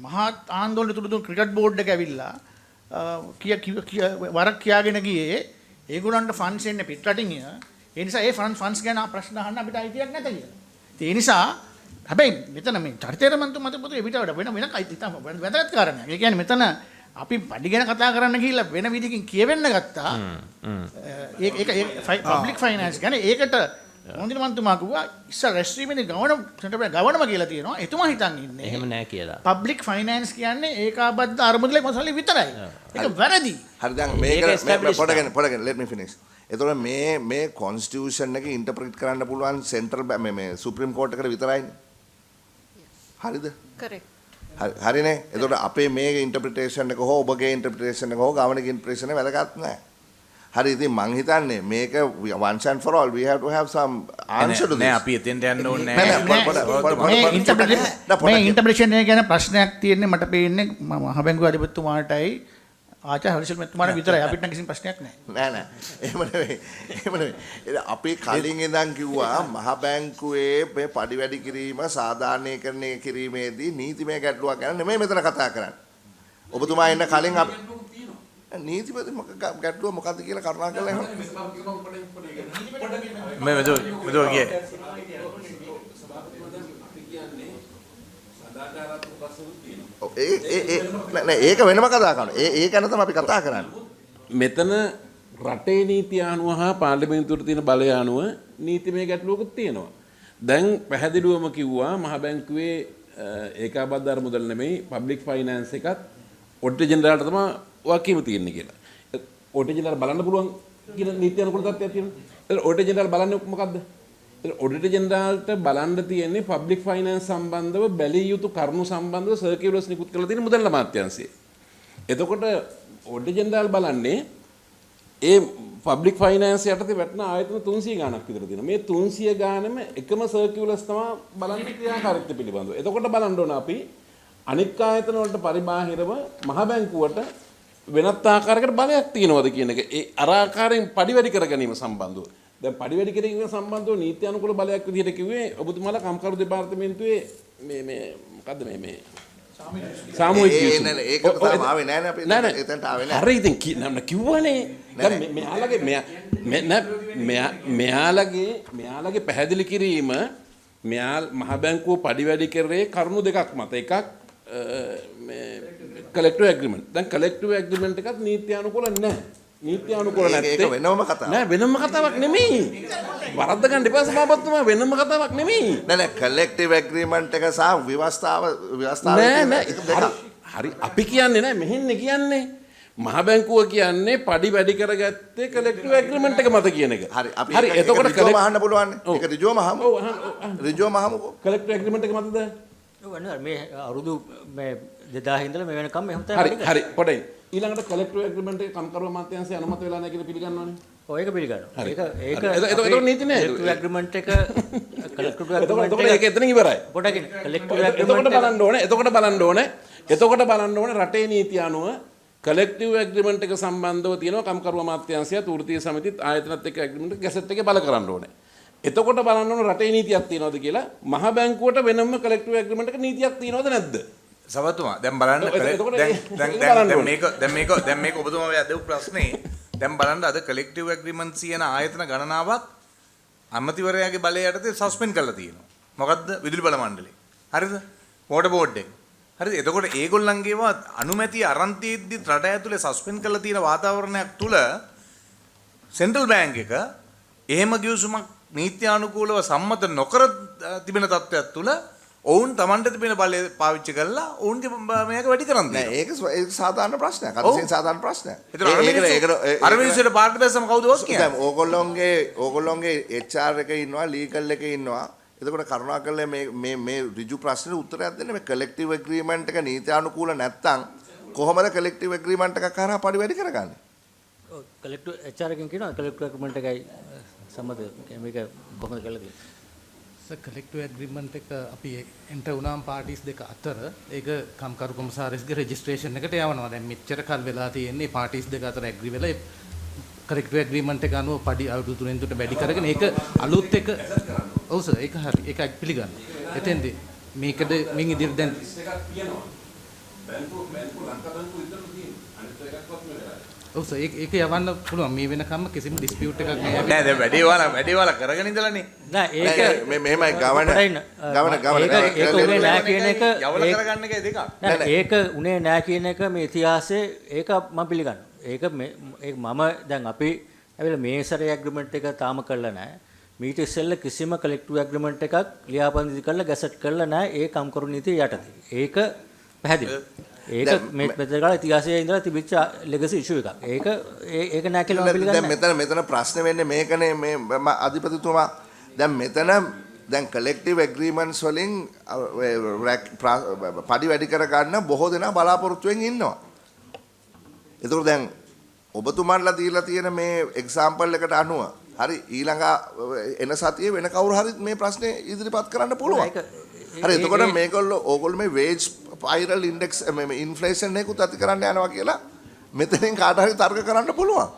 මහා ආందోලන තුරුදුන් ක්‍රිකට් බෝඩ් එක ඇවිල්ලා වරක් කියාගෙන ගියේ ඒගොල්ලන්ට ෆන්ඩ්ස් එන්නේ පිටරටින්. ඒ නිසා ඒ ෆන්ඩ්ස් ගැන ප්‍රශ්න අහන්න අපිට අයිතියක් නැත කියලා. ඒ නිසා හැබැයි මෙතන මේ චරිතේර මන්තු මත පොතේ පිට වෙන වැදගත් කාරණයක්. ඒ කියන්නේ මෙතන අපි පඩි ගැන කතා කරන්න ගිහිල්ලා වෙන විදිහකින් කියවෙන්න ගත්තා. ඒක පබ්ලික් ෆයිනෑන්ස් ගැන ඒකට මොන්දින මන්තුමා කිව්වා ඉස්සර රැස්වීමේදී ගවර්නම කියලා තියෙනවා. එතුමා හිතන් ඉන්නේ. එහෙම නෑ කියලා. පබ්ලික් ෆයිනෑන්ස් කියන්නේ ඒකාබද්ධ අරමුදලේ මොසලේ විතරයි. ඒක වැරදි. හරි දැන් මේක පොඩගෙන let me finish. එතකොට මේ කොන්ස්ටිටියුෂන් එක ඉන්ටර්ප්‍රිට් කරන්න පුළුවන් සෙන්ට්‍රල් මේ සුප්‍රීම කෝට් එකට විතරයිනේ. හරිද? correct. හරිනේ. එතකොට අපේ මේ ඉන්ටර්ප්‍රිටේෂන් එක හෝ ඔබගේ ඉන්ටර්ප්‍රිටේෂන් එක හෝ ගාවනගේ ඉන්ටර්ප්‍රිටේෂන් එක වැදගත් නැහැ. හරි ඉතින් මං හිතන්නේ මේක once and for all we have to have some answer to this. නෑ අපි එතෙන්ට යන්න ඕනේ මේ ඉන්ටර්ප්‍රිටේෂන් එක ගැන ප්‍රශ්නයක් තියෙන්නේ මට පේන්නේ මහ බැංකුවේ අධිපතිතුමාටයි ආචාර්ය හර්ෂල් මහත්මයාට විතරයි. අපිට නම් කිසිම ප්‍රශ්නයක් නැහැ. නෑ එහෙම නෙවෙයි. අපි කලින් ඉඳන් කිව්වා මහ බැංකුවේ මේ පඩි වැඩි කිරීම සාධාරණීකරණය කිරීමේදී නීතිමය ගැටලුවක් ගැන නෙමෙයි මෙතන කතා කරන්නේ. ඔබතුමා එන්න කලින් අපි නීතිපති ගැටලුව මොකද්ද කියලා කරුණා කරලා එහෙම මේ මෙතන ගියේ ඒක වෙනම කතා කරනවා. ඒ ගැන තමයි අපි කතා කරන්නේ. මෙතන රටේ නීතිය අනුව හා පාර්ලිමේන්තුවට තියෙන බලය අනුව නීතිමය ගැටලුවකුත් තියෙනවා. දැන් පැහැදිලිවම කිව්වා මහ බැංකුවේ ඒකාබද්ධ අරමුදල් නෙමෙයි පබ්ලික් ෆයිනෑන්ස් එකත් ඔඩිටර් ජෙනරාල්ට තමයි වකීම තියෙන්නේ කියලා. ඔඩිටර් ජෙනරාල් බලන්න පුළුවන් කියන නීති අනුකූල තත්ත්වයක් තියෙනවා. ඒතර ඔඩිටර් ජෙනරාල් බලන්නේ මොකද්ද? ඔඩිටර් ජෙනරාල්ට බලන්න තියෙන්නේ පබ්ලික් ෆයිනෑන්ස් සම්බන්ධව බැලිය යුතු කරුණු සම්බන්ධව සර්කියුලර්ස් නිකුත් කරලා තියෙන මුදල් අමාත්‍යාංශයේ. එතකොට ඔඩිටර් ජෙනරාල් බලන්නේ ඒ පබ්ලික් ෆයිනෑන්ස් යටතේ වැටෙන ආයතන 300 ගාණක් විතර තියෙනවා. මේ 300 ගාණම එකම සර්කියුලර්ස් තමයි බලන්නේ ක්‍රියාකාරීත්වය පිළිබඳව. එතකොට බලන්න ඕන අපි අනික් ආයතන වලට පරිබාහිරව මහ බැංකුවට වෙනත් ආකාරයකට බලයක් තියෙනවද කියන එක ඒ අර ආකාරයෙන් පඩි වැඩි කර ගැනීම සම්බන්ධව. දැන් පඩි වැඩි කිරීම සම්බන්ධව නීති අනුකූල බලයක් විදිහට කිව්වේ ඔබතුමාලා කම්කරු දෙපාර්තමේන්තුවේ මේ මොකද්ද මේ සාමූහික ඒකට තාම ආවේ නැහැ නේ අපි එතනට ආවේ නැහැ. හරි ඉතින් කිව්වනේ. දැන් මෙයාලගේ පැහැදිලි කිරීම මහ බැංකුව පඩි වැඩි කරේ කරුණු දෙකක් මත. එකක් collective agreement. දැන් collective agreement එකත් නීති අනුකූල නැහැ. නීති අනුකූල නැත්තේ ඒක වෙනම කතාවක්. නෑ වෙනම කතාවක් නෙමෙයි. වරද්ද ගන්න එපා සභාපතිතුමා වෙනම කතාවක් නෙමෙයි. නෑ collective agreement එක සහ ව්‍යවස්ථාව හරි අපි කියන්නේ නෑ මෙහෙන්නේ කියන්නේ මහ බැංකුව කියන්නේ පඩි වැඩි කරගත්තේ collective agreement එක මත කියන එක. හරි එතකොට රිජුවම අහන්න පුළුවන්. ඒක රිජුවම අහමු. රිජුවම අහමුකෝ. collective agreement එක මතද? ඔව් අනේ මේ අවුරුදු මේ 2000 ඉඳලා මේ වෙනකම් එහෙම තමයි. හරි පොඩ්ඩයි. ඊළඟට collective agreement එක කම්කරුව අමාත්‍යාංශය අනුමත වෙලා නැහැ කියලා පිළිගන්නවනේ. ඔව් ඒක පිළිගන්නවා. ඒක නීති නෑ. collective agreement එක collective agreement එතකොට ඒක එතන ඉවරයි. පොඩ්ඩක් collective agreement එතකොට බලන්න ඕනේ රටේ නීතිය අනුව collective agreement එක සම්බන්ධව තියෙනවා කම්කරුව අමාත්‍යාංශයත් වෘත්තීය සමිතිත් ආයතනත් එක්ක agreement එක ගැසට් එකේ බල කරන්න ඕනේ. එතකොට බලන්න ඕනේ රටේ නීතියක් තියෙනවද කියලා. මහ බැංකුවට වෙනම collective agreement එක නීතියක් තියෙනවද නැද්ද? සභාපතිතුමා දැන් බලන්න දැන් මේක ඔබතුමා වැදගත් ප්‍රශ්නේ. දැන් බලන්න අද collective agreements කියන ආයතන ගණනාවක් අමාත්‍යවරයාගේ බලය යටතේ සස්පෙන්ඩ් කරලා තියෙනවා. මොකද්ද? විදුලි බල මණ්ඩලය. හරිද? මෝටර් බෝඩ් එක. හරිද? එතකොට ඒගොල්ලන්ගේව අනුමැතිය අරන් තියෙද්දි රට ඇතුලේ සස්පෙන්ඩ් කරලා තියෙන වාතාවරණයක් තුල සෙන්ට්‍රල් බැංක් එක එහෙම ගිවිසුමක් නීත්‍යානුකූලව සම්මත නොකර තිබෙන තත්ත්වයක් තුල ඔවුන් Tamanට තිබෙන බලය පාවිච්චි කරලා ඔවුන්ගේ මේක වැඩි කරන් දෙනවා. ඒක සාධාරණ ප්‍රශ්නයක්. අතිශයින් සාධාරණ ප්‍රශ්නයක්. ඒක අර මිනිස්සුන්ට පාර්ටි බැස්සම කවුද ඔස් කියන්නේ? දැන් ඕගොල්ලෝගේ HR එකේ ඉන්නවා, ලීගල් එකේ ඉන්නවා. එතකොට කරුණාකරලා මේ ඍජු ප්‍රශ්නෙට උත්තරයක් දෙන්න. මේ collective agreement එක නීත්‍යානුකූල නැත්තම් කොහොමද collective agreement එකක් කරා පඩි වැඩි කරගන්නේ? ඔව් collective HR එකෙන් කියනවා collective agreement එකයි සම්මත මේක කොහොමද කරලා තියෙන්නේ? collective agreement එක අපි එන්ටර් වුණාම පාර්ටිස් දෙක අතර ඒක කම්කරු කොමසාරිස්ගේ රෙජිස්ට්‍රේෂන් එකට යවනවා. දැන් මෙච්චර කල් වෙලා තියෙන්නේ පාර්ටිස් දෙක අතර ඇග්‍රී වෙලා collective agreement එක අනුව පඩි අවුරුදු 3 තුනට වැඩි කරගෙන ඒක අලුත් එක ඔව් සර් ඒක හරි ඒක පිළිගන්න. එතෙන්දී මේකද මින් ඉදිරියට දැන් බැංකුව ලංකා බැංකුව ඉදලා තියෙනවා. අනිත් එකක්වත් නෙවෙයි. ඔව් සර් ඒක යවන්න පුළුවන් මේ වෙනකම්ම කිසිම ඩිස්පියුට් එකක් නෑ. නෑ දැන් වැඩි වල කරගෙන ඉඳලානේ. නෑ ඒක මෙහෙමයි ගවන ඒක උනේ නෑ කියන එක යවල කරගන්න එකයි දෙකක්. නෑ ඒක උනේ නෑ කියන එක මේ ඉතිහාසයේ ඒක මම පිළිගන්නවා. ඒක මම දැන් අපි ඇවිල්ලා මේ සැරේ ඇග්‍රීමන්ට් එක තාම කරලා නෑ. මීට ඉස්සෙල්ලා කිසිම කලෙක්ටිව් ඇග්‍රීමන්ට් එකක් ලියාපදිංචි කරලා ගැසට් කරලා නැහැ ඒ කම්කරු නීතිය යටතේ. ඒක පැහැදිලි. ඒක මේ මෙතන කාලේ ඉතිහාසයේ ඉඳලා තිබිච්ච ලෙගසි ඉෂුව එකක්. ඒක නෑ කියලා මම පිළිගන්නේ. දැන් මෙතන ප්‍රශ්නේ වෙන්නේ මේකනේ මේ අධිපතිතුමා දැන් මෙතන දැන් කලෙක්ටිව් ඇග්‍රීමන්ට්ස් වලින් පඩි වැඩි කර ගන්න බොහෝ දෙනා බලාපොරොත්තුෙන් ඉන්නවා. ඒතකොට දැන් ඔබතුමාලා දීලා තියෙන මේ එක්සැම්පල් එකට අනුව හරි ඊළඟ එන සතියේ වෙන කවුරු හරි මේ ප්‍රශ්නේ ඉදිරිපත් කරන්න පුළුවන්. හරි එතකොට මේගොල්ලෝ ඕගොල්ලෝ මේ වේජ් ස්පයිරල් ඉන්ඩෙක්ස් මේ ඉන්ෆ්ලේෂන් එකකුත් ඇති කරන්න යනවා කියලා මෙතනින් කාට හරි තර්ක කරන්න පුළුවන්.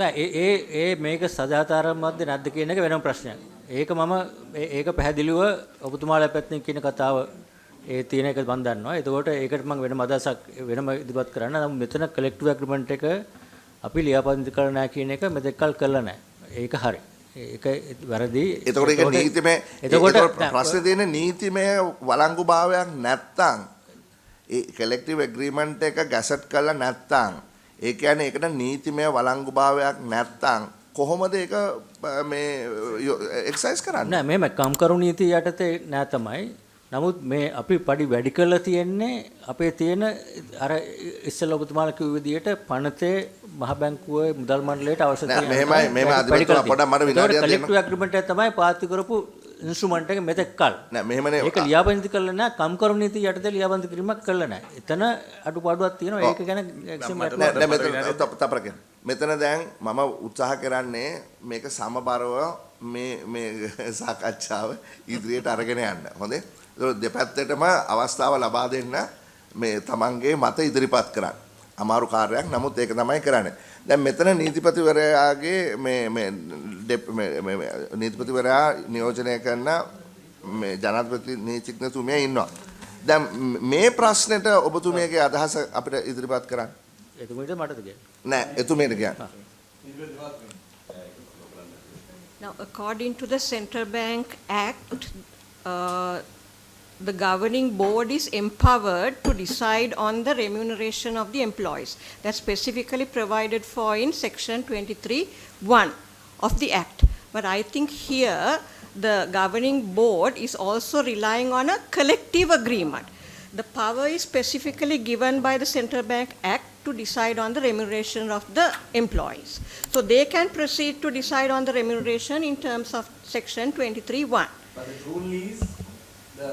නෑ මේක සදාචාරාත්මකද නැද්ද කියන එක වෙනම ප්‍රශ්නයක්. ඒක ඒක පැහැදිලිව ඔබතුමාලා පැත්තෙන් කියන කතාව තියෙන එක මම දන්නවා. එතකොට ඒකට මම වෙනම අදහසක් වෙනම ඉදිරිපත් කරන්න. නමුත් මෙතන කලෙක්ටිව් ඇග්‍රීමන්ට් එක අපි ලියාපදිංචි කරලා නැහැ කියන එක මෙතෙක්කල් කළා නැහැ. ඒක හරි. ඒක වැරදි. එතකොට ඒක නීතිමය. එතකොට ප්‍රශ්නේ තියෙන්නේ නීතිමය වළංගුභාවයක් නැත්තම් ඒ කලෙක්ටිව් ඇග්‍රීමන්ට් එක ගැසට් කරලා නැත්තම් ඒ කියන්නේ ඒකට නීතිමය වළංගුභාවයක් නැත්තම් කොහොමද ඒක මේ එක්සර්සයිස් කරන්නේ? නෑ මේම කම්කරු නීතිය යටතේ නෑ තමයි. නමුත් මේ අපි පඩි වැඩි කරලා තියෙන්නේ අපේ තියෙන අර ඉස්සෙල්ලා ඔබතුමාලා කිව්ව විදිහට පනතේ මහ බැංකුවේ මුදල් මණ්ඩලයට අවශ්‍ය තියෙන මෙහෙම අධිපතිතුමා පොඩ්ඩක් මට විනාඩියක් දෙන්න. කලෙක්ටිව් ඇග්‍රීමන්ට් එක තමයි පාවිච්චි කරපු ඉන්ස්ට්‍රුමන්ට් එක මෙතෙක්කල්. නෑ මෙහෙමනේ ඒක ලියාපදිංචි කරලා නෑ කම්කරු නීතිය යටතේ ලියාපදිංචි කිරීමක් කළා නෑ. එතන අඩුපාඩුවක් තියෙනවා. ඒක ගැන මෙතන දැන් මම උත්සාහ කරන්නේ මේක සමබරව මේ සාකච්ඡාව ඉදිරියට අරගෙන යන්න. හොඳේ? දෙපැත්තටම අවස්ථාව ලබා දෙන්න මේ තමන්ගේ මත ඉදිරිපත් කරන්න. අමාරු කාර්යයක්. නමුත් ඒක තමයි කරන්නේ. දැන් මෙතන නීතිපතිවරයාගේ මේ නීතිපතිවරයා නියෝජනය කරන මේ ජනාධිපති නීතිඥතුමිය ඉන්නවා. දැන් මේ ප්‍රශ්නෙට ඔබතුමියගේ අදහස අපිට ඉදිරිපත් කරන්න. එතුමියට මටද කියන්නේ? නෑ එතුමියට කියන්න. Now according to the Central Bank Act, the governing board is empowered to decide on the remuneration of the employees. That's specifically provided for in section 23(1) of the Act. But I think here the governing board is also relying on a collective agreement. The power is specifically given by the Central Bank Act to decide on the remuneration of the employees. So they can proceed to decide on the remuneration in terms of section 23(1). But the rule is the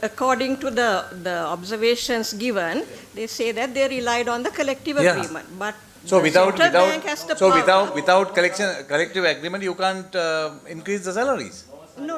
according to the observations given, they say that they relied on the collective agreement. But so without collective agreement, you can't increase the salaries. No.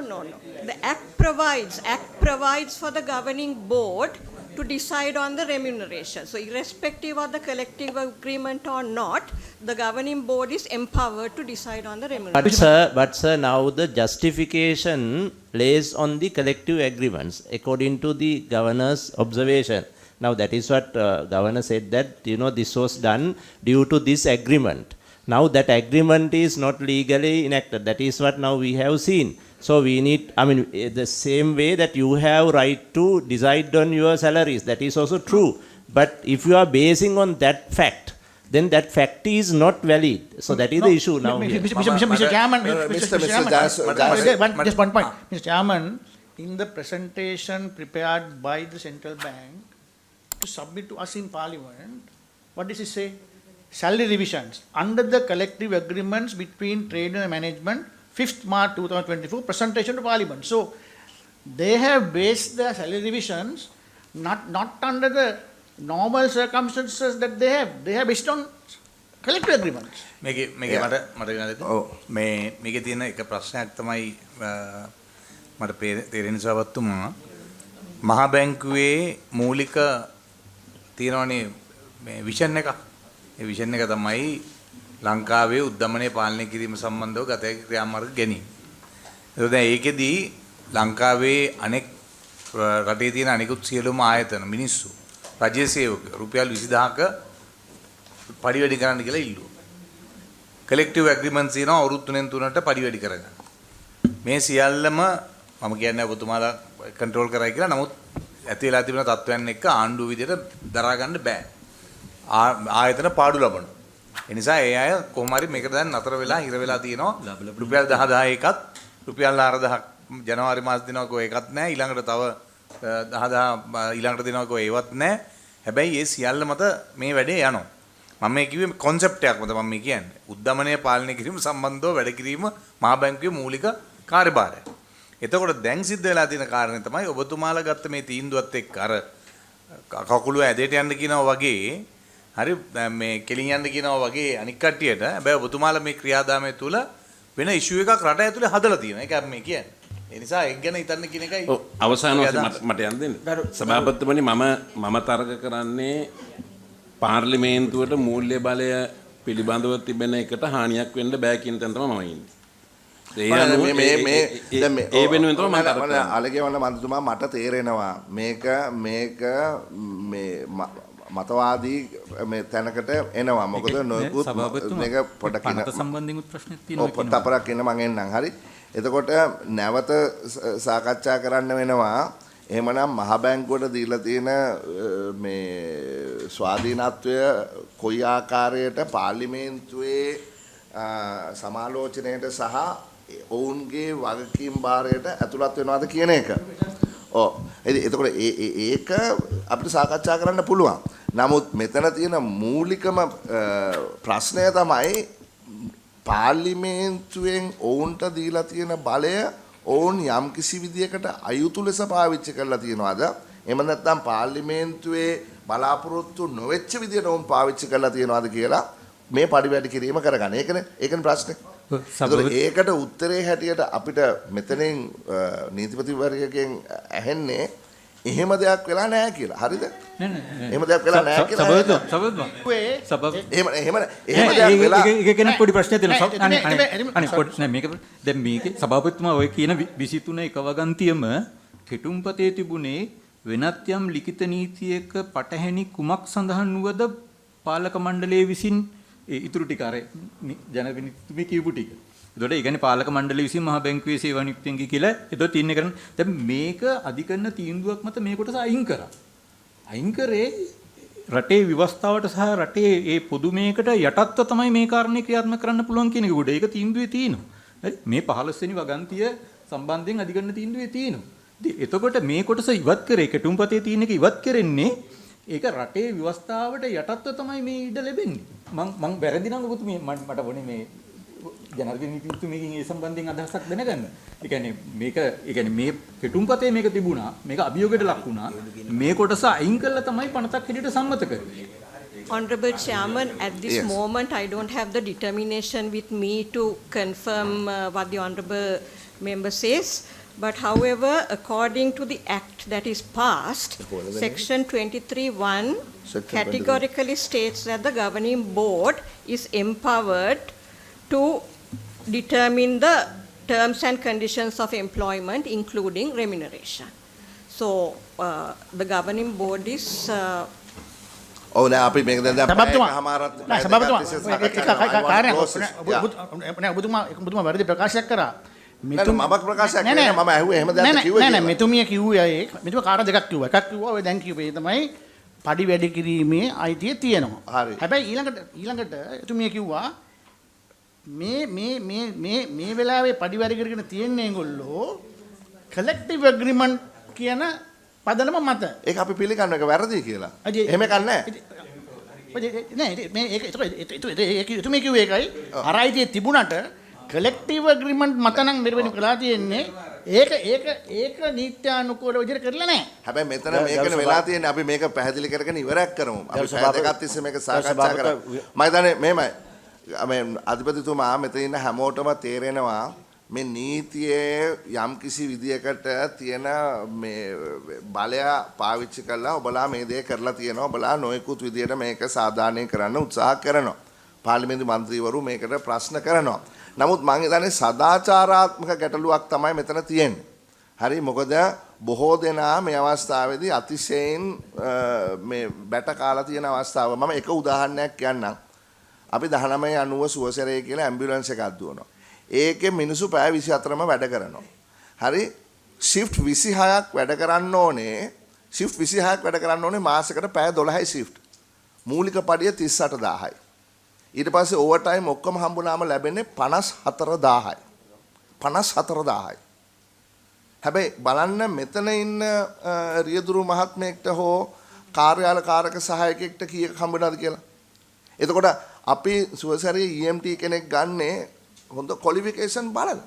The Act provides for the governing board to decide on the remuneration. So irrespective of the collective agreement or not, the governing board is empowered to decide on the remuneration. But sir, now the justification lays on the collective agreements according to the governor's observation. Now that is what governor said, that this was done due to this agreement. Now that agreement is not legally enacted. That is what now we have seen. So we need, the same way that you have right to decide on your salaries, that is also true. But if you are basing on that fact, then that fact is not valid. So that is the issue now. Mr. Chairman, just one point. Mr. Chairman, in the presentation prepared by the central bank to submit to us in Parliament, what does it say? Salary revisions under the collective agreements between trade and management, 5th March 2024, presentation to Parliament. So they have based their salary revisions not under the normal circumstances that they have. They have based on collective agreements. මේකේ මට මේකේ තියෙන එක ප්‍රශ්නයක් තමයි මට තේරෙන සවත්තුමා මහා බැංකුවේ මූලික තියෙනවනේ මේ විෂන් එක. ඒ විෂන් එක තමයි ලංකාවේ උද්දමනය පාලනය කිරීම සම්බන්ධව ගත හැකි ක්‍රියාමාර්ග ගැනීම. ඒක දැන් ඒකෙදී ලංකාවේ අනෙක් රටේ තියෙන අනෙකුත් සියලුම ආයතන මිනිස්සු රජයේ සේවක රුපියල් 20000ක පඩි වැඩි කරන්න කියලා ඉල්ලුවා. කලෙක්ටිව් ඇග්‍රීමන්ට්ස් තියෙනවා අවුරුදු 3ට පඩි වැඩි කරගන්න. මේ සියල්ලම මම කියන්නේ ඔබතුමාලා කන්ට්‍රෝල් කරයි කියලා. නමුත් ඇති වෙලා තිබෙන තත්ත්වයන් එක්ක ආණ්ඩුව විදිහට දරා ගන්න බෑ. ආයතන පාඩු ලබනවා. ඒ නිසා ඒ අය කොහොම හරි මේකට දැන් නතර වෙලා හිර වෙලා තියෙනවා. රුපියල් 10000 එකත් රුපියල් 4000ක් ජනවාරි මාස දිනවකෝ ඒකත් නැහැ. ඊළඟට තව 10000 ඊළඟට දිනවකෝ ඒවත් නැහැ. හැබැයි ඒ සියල්ල මත මේ වැඩේ යනවා. මම මේ කිව්වේ කොන්සෙප්ට් එකක් මත මම මේ කියන්නේ. උද්දමනය පාලනය කිරීම සම්බන්ධව වැඩ කිරීම මහා බැංකුවේ මූලික කාර්යභාරය. එතකොට දැන් සිද්ධ වෙලා තියෙන කාරණේ තමයි ඔබතුමාලා ගත්ත මේ තීන්දුවත් එක්ක අර කකුල ඇදේට යන්න කියනවා වගේ හරි මේ කෙලින් යන්න කියනවා වගේ අනික් කට්ටියට හැබැයි ඔබතුමාලා මේ ක්‍රියාදාමය තුල වෙන ඉෂුව එකක් රට ඇතුලේ හදලා තියෙනවා. ඒක අපි මේ කියන්නේ. ඒ නිසා ඒක ගැන හිතන්න කියන එකයි. ඔව් අවසාන වශයෙන් මට යන්න දෙන්න. සභාපතිතුමනි මම තර්ක කරන්නේ පාර්ලිමේන්තුවට මූල්‍ය බලය පිළිබඳව තිබෙන එකට හානියක් වෙන්න බෑ කියන තැන තමයි මම ඉන්නේ. ඒ වෙනුවෙන් තමයි මම තර්ක කරන්නේ. අලගේ වන්න මන්ත්‍රීතුමා මට තේරෙනවා මේක මේ මතවාදී මේ තැනකට එනවා. මොකද නොයෙකුත් මේක පොඩක් පනත සම්බන්ධයෙන් ප්‍රශ්නයක් තියෙනවා. ඔව් තපරක් එන්න මං එන්නම්. හරි. එතකොට නැවත සාකච්ඡා කරන්න වෙනවා. එහෙමනම් මහ බැංකුවට දීලා තියෙන මේ ස්වාධීනත්වය කොයි ආකාරයට පාර්ලිමේන්තුවේ සමාලෝචනයට සහ ඔවුන්ගේ වගකීම් භාරයට ඇතුළත් වෙනවද කියන එක. ඔව්. එතකොට ඒක අපිට සාකච්ඡා කරන්න පුළුවන්. නමුත් මෙතන තියෙන මූලිකම ප්‍රශ්නය තමයි පාර්ලිමේන්තුවෙන් ඔවුන්ට දීලා තියෙන බලය ඔවුන් යම්කිසි විදියකට අයුතු ලෙස පාවිච්චි කරලා තියෙනවද? එහෙම නැත්නම් පාර්ලිමේන්තුවේ බලාපොරොත්තු නොවෙච්ච විදියට ඔවුන් පාවිච්චි කරලා තියෙනවද කියලා මේ පරිවැඩි කිරීම කරගන්න. ඒකනේ ප්‍රශ්නේ. ඒකට උත්තරේ හැටියට අපිට මෙතනින් නීතිපතිවරයෙක්ගෙන් ඇහෙන්නේ එහෙම දෙයක් වෙලා නැහැ කියලා. හරිද? එහෙම දෙයක් වෙලා නැහැ කියලා. එහෙම දෙයක් වෙලා ඒක ගැන පොඩි ප්‍රශ්නයක් තියෙනවා. මේක දැන් මේකේ සභාපතිතුමා ඔය කියන 23 එක වගන්තියම කෙටුම්පතේ තිබුණේ වෙනත් යම් ලිඛිත නීතියක පටහැනි කුමක් සඳහන් වුවද පාලක මණ්ඩලයේ විසින් ඉතුරු ටික අර ජනවිනිතුමේ කියපු ටික. එතකොට ඒ කියන්නේ පාලක මණ්ඩලය විසින් මහා බැංකුවේ සේවා නියුක්තියන්ගේ කියලා එතකොට තීරණය කරන. දැන් මේක අධිකරණ තීන්දුවක් මත මේ කොටස අයින් කරා. අයින් කරේ රටේ ව්‍යවස්ථාවට සහ රටේ ඒ පොදුමයකට යටත්ව තමයි මේ කාරණේ ක්‍රියාත්මක කරන්න පුළුවන් කියන එක උඩ. ඒක තීන්දුවේ තියෙනවා. හරි මේ 15 වෙනි වගන්තිය සම්බන්ධයෙන් අධිකරණ තීන්දුවේ තියෙනවා. ඉතින් එතකොට මේ කොටස ඉවත් කරේ කෙටුම්පතේ තියෙන එක ඉවත් කරන්නේ ඒක රටේ ව්‍යවස්ථාවට යටත්ව තමයි මේ ඉඩ ලැබෙන්නේ. මම වැරදි නම් ඔබතුමී මට වුණේ මේ ජනාධිපති නීතිතුමීගෙන් ඒ සම්බන්ධයෙන් අදහසක් දැනගන්න. ඒ කියන්නේ මේ කෙටුම්පතේ මේක තිබුණා. මේක අභියෝගයට ලක් වුණා. මේ කොටස අයින් කළා තමයි පනතක් හැටියට සම්මත කරේ. Honorable Chairman, at this moment I don't have the determination with me to confirm what the Honorable Member says. But however, according to the act that is passed, section 23(1) categorically states that the governing board is empowered to determine the terms and conditions of employment, including remuneration. So, the governing board is... ඔව් නෑ අපි මේක දැන් ඔබතුමා වැරදි ප්‍රකාශයක් කරා. මම ප්‍රකාශයක් කරන්නේ මම ඇහුවේ එහෙම දෙයක් කිව්වේ නෑ මෙතුමිය කිව්වේ ඒක මෙතුම කාරණා දෙකක් කිව්වා. එකක් කිව්වා ඔය දැන් කිව්වේ තමයි පඩි වැඩි කිරීමේ අයිතිය තියෙනවා. හැබැයි ඊළඟට එතුමිය කිව්වා මේ වෙලාවේ පඩි වැඩි කරගෙන තියෙන්නේ ඒගොල්ලෝ කලෙක්ටිව් ඇග්‍රීමන්ට් කියන පදනම මත. ඒක අපි පිළිගන්න එක වැරදි කියලා. එහෙම එකක් නෑ. ඒක එතුමිය කිව්වේ ඒකයි අර අයිතිය තිබුණට කලෙක්ටිව් ඇග්‍රීමන්ට් මත නම් මෙරවෙනි කළා තියෙන්නේ ඒක නීත්‍යානුකූල විදිහට කරලා නැහැ. හැබැයි මෙතන මේකනේ වෙලා තියෙන්නේ අපි මේක පැහැදිලි කරගෙන ඉවරයක් කරමු. අපි පැය දෙකක් තිස්සේ මේක සාකච්ඡා කරා. මම හිතන්නේ මෙහෙමයි. මේ අධිපතිතුමා මෙතන ඉන්න හැමෝටම තේරෙනවා මේ නීතියේ යම්කිසි විදියකට තියෙන මේ බලය පාවිච්චි කරලා ඔබලා මේ දේ කරලා තියෙනවා. ඔබලා නොයෙකුත් විදියට මේක සාධාරණය කරන්න උත්සාහ කරනවා. පාර්ලිමේන්තු මන්ත්‍රීවරු මේකට ප්‍රශ්න කරනවා. නමුත් මම හිතන්නේ සදාචාරාත්මක ගැටලුවක් තමයි මෙතන තියෙන්නේ. හරි මොකද බොහෝ දෙනා මේ අවස්ථාවේදී අතිශයින් මේ බැට කාලා තියෙන අවස්ථාව. මම එක උදාහරණයක් කියන්නම්. අපි 1990 සුවසරේ කියලා ඇම්බියුලන්ස් එකක් දුවනවා. ඒකේ මිනිස්සු පැය 24ම වැඩ කරනවා. හරි shift 26ක් වැඩ කරන්න ඕනේ. shift 26ක් වැඩ කරන්න ඕනේ මාසෙකට පැය 12යි shift. මූලික පඩිය 38000යි. ඊට පස්සේ ඕවර් ටයිම් ඔක්කොම හම්බුනාම ලැබෙන්නේ 54000යි. 54000යි. හැබැයි බලන්න මෙතන ඉන්න රියදුරු මහත්මයෙක්ට හෝ කාර්යාල කාරක සහායකයෙක්ට කීයක් හම්බුනාද කියලා. එතකොට අපි සුවසැරියේ EMT කෙනෙක් ගන්නේ හොඳ ක්වොලිෆිකේෂන් බලලා.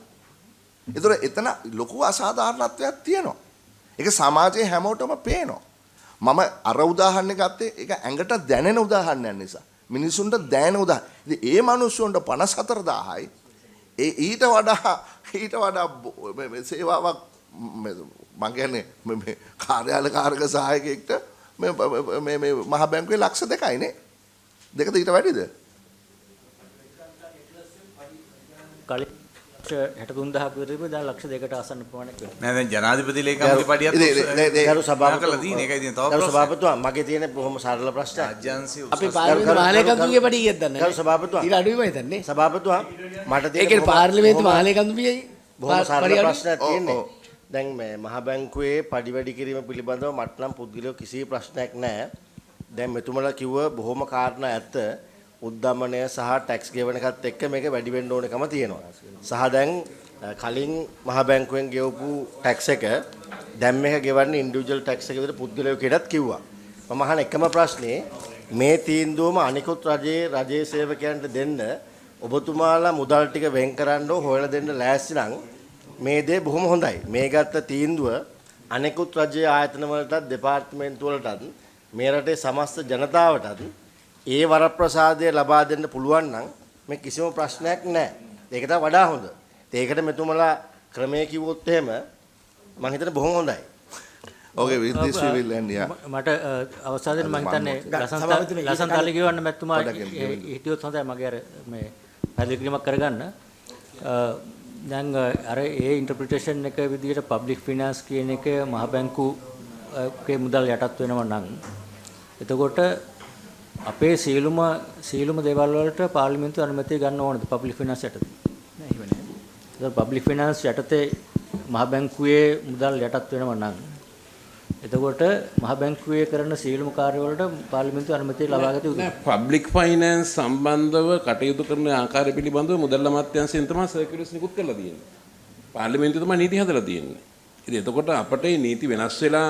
ඒතර එතන ලොකු අසාධාරණත්වයක් තියෙනවා. ඒක සමාජයේ හැමෝටම පේනවා. මම අර උදාහරණයක් ගත්තේ ඒක ඇඟට දැනෙන උදාහරණයක් නිසා. මිනිසුන්ට දැනෙන උදාහරණ. ඉතින් ඒ මිනිස්සුන්ට 54000යි ඊට වඩා සේවාවක් මම කියන්නේ මේ කාර්යාල කාරක සහායකයෙක්ට මේ මහ බැංකුවේ ලක්ෂ 2යි නේ. දෙකද ඊට වැඩිද? කලින් 63000ක් විතර තිබුණා දැන් ලක්ෂ 2කට ආසන්න ප්‍රමාණයක් වෙනවා. නෑ දැන් ජනාධිපති ලේකම්ගේ පඩියත් ගරු සභාපතිතුමා තියෙන එකයි තියෙන තව ගරු සභාපතිතුමා මගේ තියෙන බොහොම සරල ප්‍රශ්නයක්. රාජ්‍යාංශයේ අපි පාර්ලිමේන්තු මහලේකම්තුගේ පඩිය කියද්ද නැහැ. ගරු සභාපතිතුමා ඊට අඩුයි මම හිතන්නේ. සභාපතිතුමා මට තියෙන ඒකේ පාර්ලිමේන්තු මහලේකම්තුගේ බොහොම සරල ප්‍රශ්නයක් තියෙන්නේ. දැන් මේ මහ බැංකුවේ පඩි වැඩි කිරීම පිළිබඳව මට නම් පුද්ගලිකව කිසි ප්‍රශ්නයක් නැහැ. දැන් මෙතුමලා කිව්ව බොහොම කාරණා ඇත්ත. උද්දමනය සහ ටැක්ස් ගෙවන එකත් එක්ක මේක වැඩි වෙන්න ඕනකම තියෙනවා. සහ දැන් කලින් මහ බැංකුවෙන් ගෙවපු ටැක්ස් එක දැන් මේක ගෙවන්නේ ඉන්ඩිවිජුවල් ටැක්ස් එක විතර පුද්ගලයෙකුටත් කිව්වා. මම අහන එකම ප්‍රශ්නේ මේ තීන්දුවම අනිකුත් රජයේ සේවකයන්ට දෙන්න ඔබතුමාලා මුදල් ටික වෙන් කරන්න හොයලා දෙන්න ලෑස්ති නම් මේ දේ බොහොම හොඳයි. මේ ගත්ත තීන්දුව අනිකුත් රජයේ ආයතන වලටත් දෙපාර්තමේන්තු වලටත් මේ රටේ සමස්ත ජනතාවටත් ඒ වරප්‍රසාදය ලබා දෙන්න පුළුවන් නම් මේ කිසිම ප්‍රශ්නයක් නැහැ. ඒක තමයි වඩා හොඳ. ඒකට මෙතුමලා ක්‍රමයේ කිව්වොත් එහෙම මම හිතන්නේ බොහොම හොඳයි. Okay, with this we will end. මට අවසර දෙන්න මම හිතන්නේ ලසන්තලි කියවන්න මැතිතුමා හිටියොත් හොඳයි මගේ අර මේ පැහැදිලි කිරීමක් කරගන්න. දැන් අර ඒ ඉන්ටර්ප්‍රිටේෂන් එක විදිහට පබ්ලික් ෆිනාන්ස් කියන එක මහ බැංකුවේ මුදල් යටත් වෙනවා නම් එතකොට අපේ සීලුම දේවල් වලට පාර්ලිමේන්තුව අනුමැතිය ගන්න ඕනද පබ්ලික් ෆිනාන්ස් යටතේ? නෑ එහෙම නෑ. ඒක පබ්ලික් ෆිනාන්ස් යටතේ මහ බැංකුවේ මුදල් යටත් වෙනවා නම් එතකොට මහ බැංකුවේ කරන සීලුම කාර්යවලට පාර්ලිමේන්තුව අනුමැතිය ලබා ගත යුතුයි. නෑ පබ්ලික් ෆයිනෑන්ස් සම්බන්ධව කටයුතු කරන ආකාරය පිළිබඳව මුදල් අමාත්‍යාංශයෙන් තමයි සර්කියුලර්ස් නිකුත් කරලා තියෙන්නේ. පාර්ලිමේන්තුව තමයි නීති හදලා තියෙන්නේ. ඉතින් එතකොට අපට මේ නීති වෙනස් වෙලා